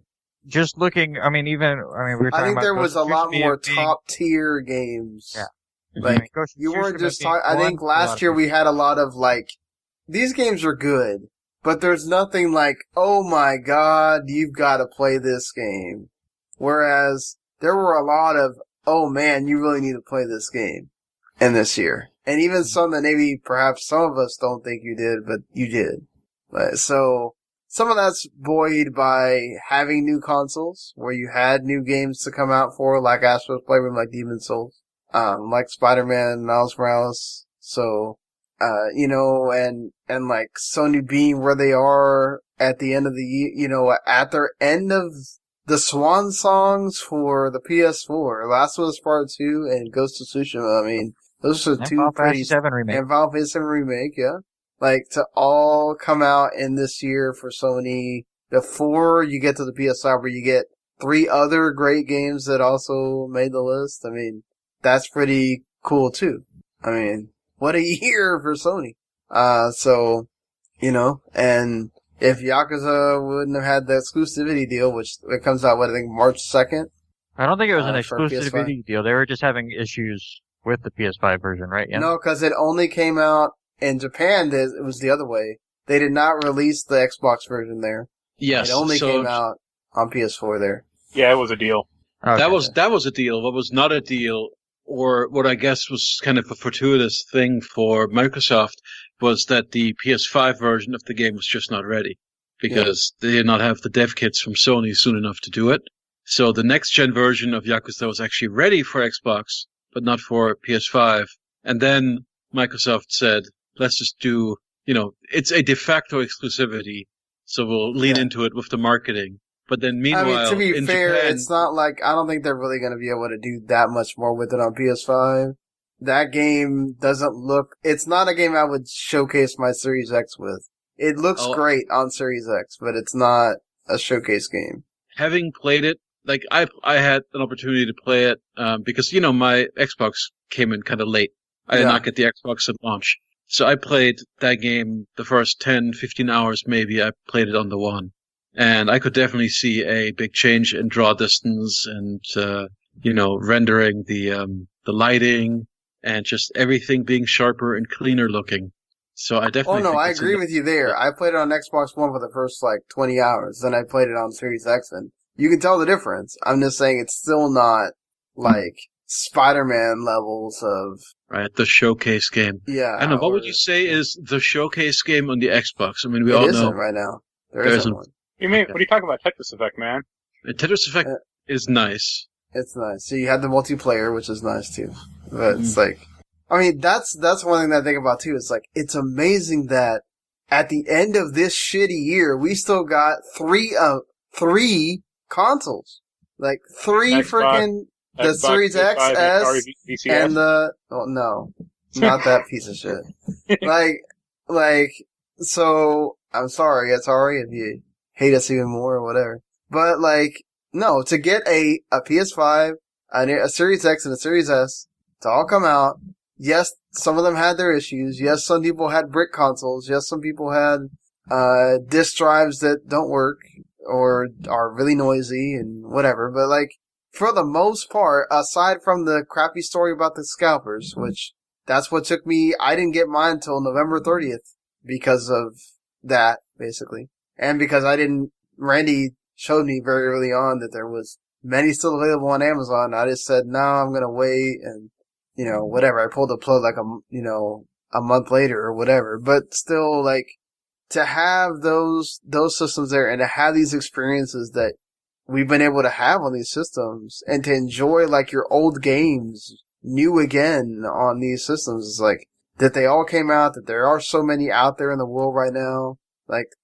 just looking, we were talking about. I think there was a lot more top-tier games. Yeah. Like, you weren't just talking, I think last year we had a lot of like, these games are good, but there's nothing like, oh my god, you've gotta play this game. Whereas, there were a lot of, oh man, you really need to play this game in this year. And even some that maybe perhaps some of us don't think you did, but you did. So, some of that's buoyed by having new consoles, where you had new games to come out for, like Astro's Playroom, like Demon's Souls. Like Spider-Man, Miles Morales. So, and like Sony being where they are at the end of the year, at their end of the swan songs for the PS4, Last of Us Part 2 and Ghost of Tsushima. Those are two pretty... And Final Fantasy 7 Remake, yeah. Like, to all come out in this year for Sony before you get to the PS5 where you get 3 other great games that also made the list. I mean, that's pretty cool too. I mean, what a year for Sony. So, you know, and if Yakuza wouldn't have had the exclusivity deal, which it comes out, I think March 2nd. I don't think it was an exclusivity deal. They were just having issues with the PS5 version, right? Yeah. No, because it only came out in Japan. It was the other way. They did not release the Xbox version there. Yes. It only came out on PS4 there. Yeah, it was a deal. Okay. That was a deal. What was not a deal, or what I guess was kind of a fortuitous thing for Microsoft, was that the PS5 version of the game was just not ready because they did not have the dev kits from Sony soon enough to do it. So the next gen version of Yakuza was actually ready for Xbox, but not for PS5. And then Microsoft said, let's just do, it's a de facto exclusivity. So we'll lean into it with the marketing. But then meanwhile, to be fair, Japan, it's not like, I don't think they're really going to be able to do that much more with it on PS5. That game doesn't look, it's not a game I would showcase my Series X with. It looks great on Series X, but it's not a showcase game. Having played it, like I had an opportunity to play it, because, my Xbox came in kind of late. I did not get the Xbox at launch. So I played that game the first 10, 15 hours maybe. I played it on the One. And I could definitely see a big change in draw distance and, rendering the lighting and just everything being sharper and cleaner looking. So I definitely I agree with you there. I played it on Xbox One for the first 20 hours. Then I played it on Series X and you can tell the difference. I'm just saying it's still not Spider-Man levels of... Right, the showcase game. Yeah. I don't know, what would you say is the showcase game on the Xbox? I mean, we all know. It isn't right now. There isn't one. What are you talking about? Tetris Effect, man. Tetris Effect is nice. It's nice. So you have the multiplayer, which is nice too. But it's that's one thing that I think about too. It's it's amazing that at the end of this shitty year, we still got three consoles. 3 freaking, the Xbox, Series X, S, and no, not that piece of shit. So, I'm sorry, if you hate us even more or whatever. But no, to get a PS5, a Series X and a Series S to all come out, yes, some of them had their issues. Yes, some people had brick consoles. Yes, some people had, disk drives that don't work or are really noisy and whatever. But for the most part, aside from the crappy story about the scalpers, which that's what took me, I didn't get mine until November 30th because of that, basically. And because Randy showed me very early on that there was many still available on Amazon. I just said, no, I'm going to wait and, whatever. I pulled the plug a month later or whatever. But still, to have those systems there and to have these experiences that we've been able to have on these systems and to enjoy your old games new again on these systems is that they all came out, that there are so many out there in the world right now.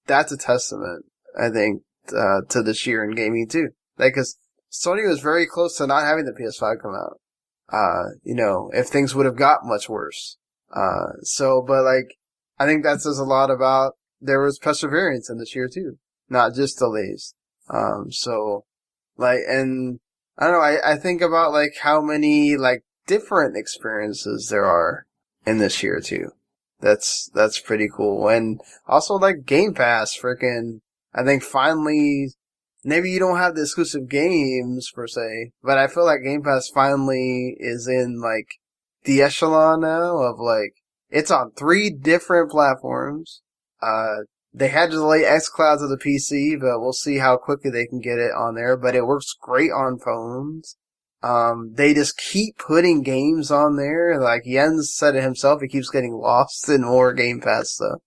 That's a testament, I think, to this year in gaming too. Cause Sony was very close to not having the PS5 come out. If things would have got much worse. But I think that says a lot about there was perseverance in this year too, not just delays. And I don't know, I think about how many different experiences there are in this year too. That's pretty cool. And also Game Pass I think finally, maybe you don't have the exclusive games per se, but I feel like Game Pass finally is in the echelon now of it's on 3 different platforms. They had to delay xCloud to the PC, but we'll see how quickly they can get it on there. But it works great on phones. They just keep putting games on there. Jens said it himself, he keeps getting lost in more Game Pass stuff.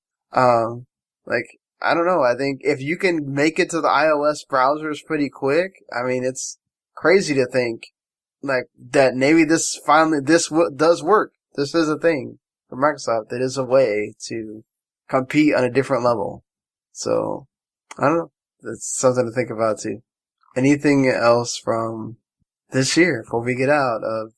I don't know. I think if you can make it to the iOS browsers pretty quick, I mean, it's crazy to think that maybe this does work. This is a thing for Microsoft. It is a way to compete on a different level. So, I don't know. That's something to think about too. Anything else from this year before we get out of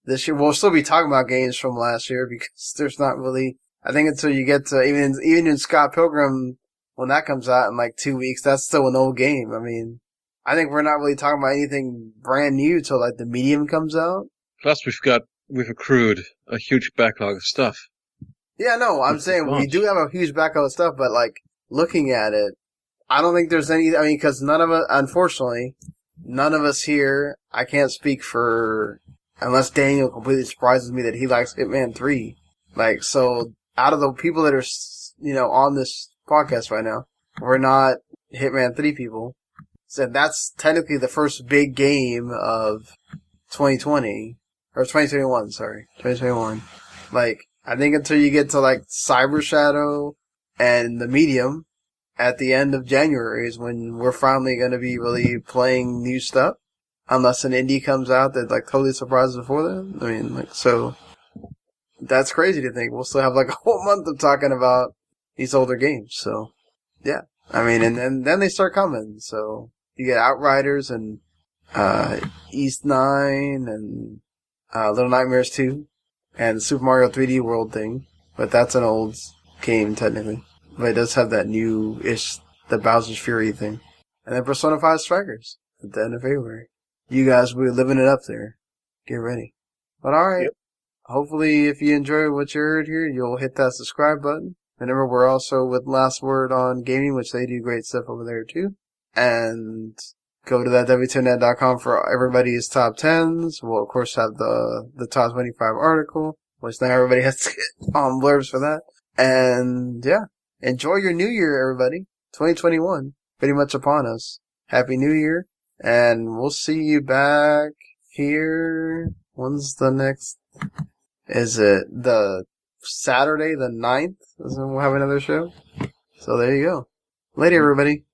this year? We'll still be talking about games from last year because there's not really, I think until you get to, even in Scott Pilgrim, when that comes out in 2 weeks, that's still an old game. I mean, I think we're not really talking about anything brand new till like the medium comes out. Plus, we've accrued a huge backlog of stuff. Yeah, no, I'm saying we do have a huge backlog of stuff, but like looking at it, I don't think there's any. I mean, because unfortunately, none of us here. I can't speak for unless Daniel completely surprises me that he likes Hitman 3. Like, so out of the people that are on this podcast right now, we're not Hitman 3 people. So that's technically the first big game of 2020 or 2021. Sorry, 2021. Like. I think until you get to like Cyber Shadow and the Medium at the end of January is when we're finally going to be really playing new stuff. Unless an indie comes out that like totally surprises before then. I mean, like, so that's crazy to think. We'll still have like a whole month of talking about these older games. So yeah, I mean, and then they start coming. So you get Outriders and East 9 and Little Nightmares 2. And the Super Mario 3D World thing. But that's an old game, technically. But it does have that new-ish, the Bowser's Fury thing. And then Persona 5 Strikers at the end of February. You guys will be living it up there. Get ready. But alright. Yep. Hopefully, if you enjoy what you heard here, you'll hit that subscribe button. Remember, we're also with Last Word on Gaming, which they do great stuff over there, too. And go to that w2net.com for everybody's top 10s. We'll, of course, have the top 25 article, which now everybody has to get blurbs for that. And, yeah, enjoy your new year, everybody. 2021, pretty much upon us. Happy New Year. And we'll see you back here. When's the next? Is it the Saturday, the 9th? We'll have another show. So there you go. Later, everybody.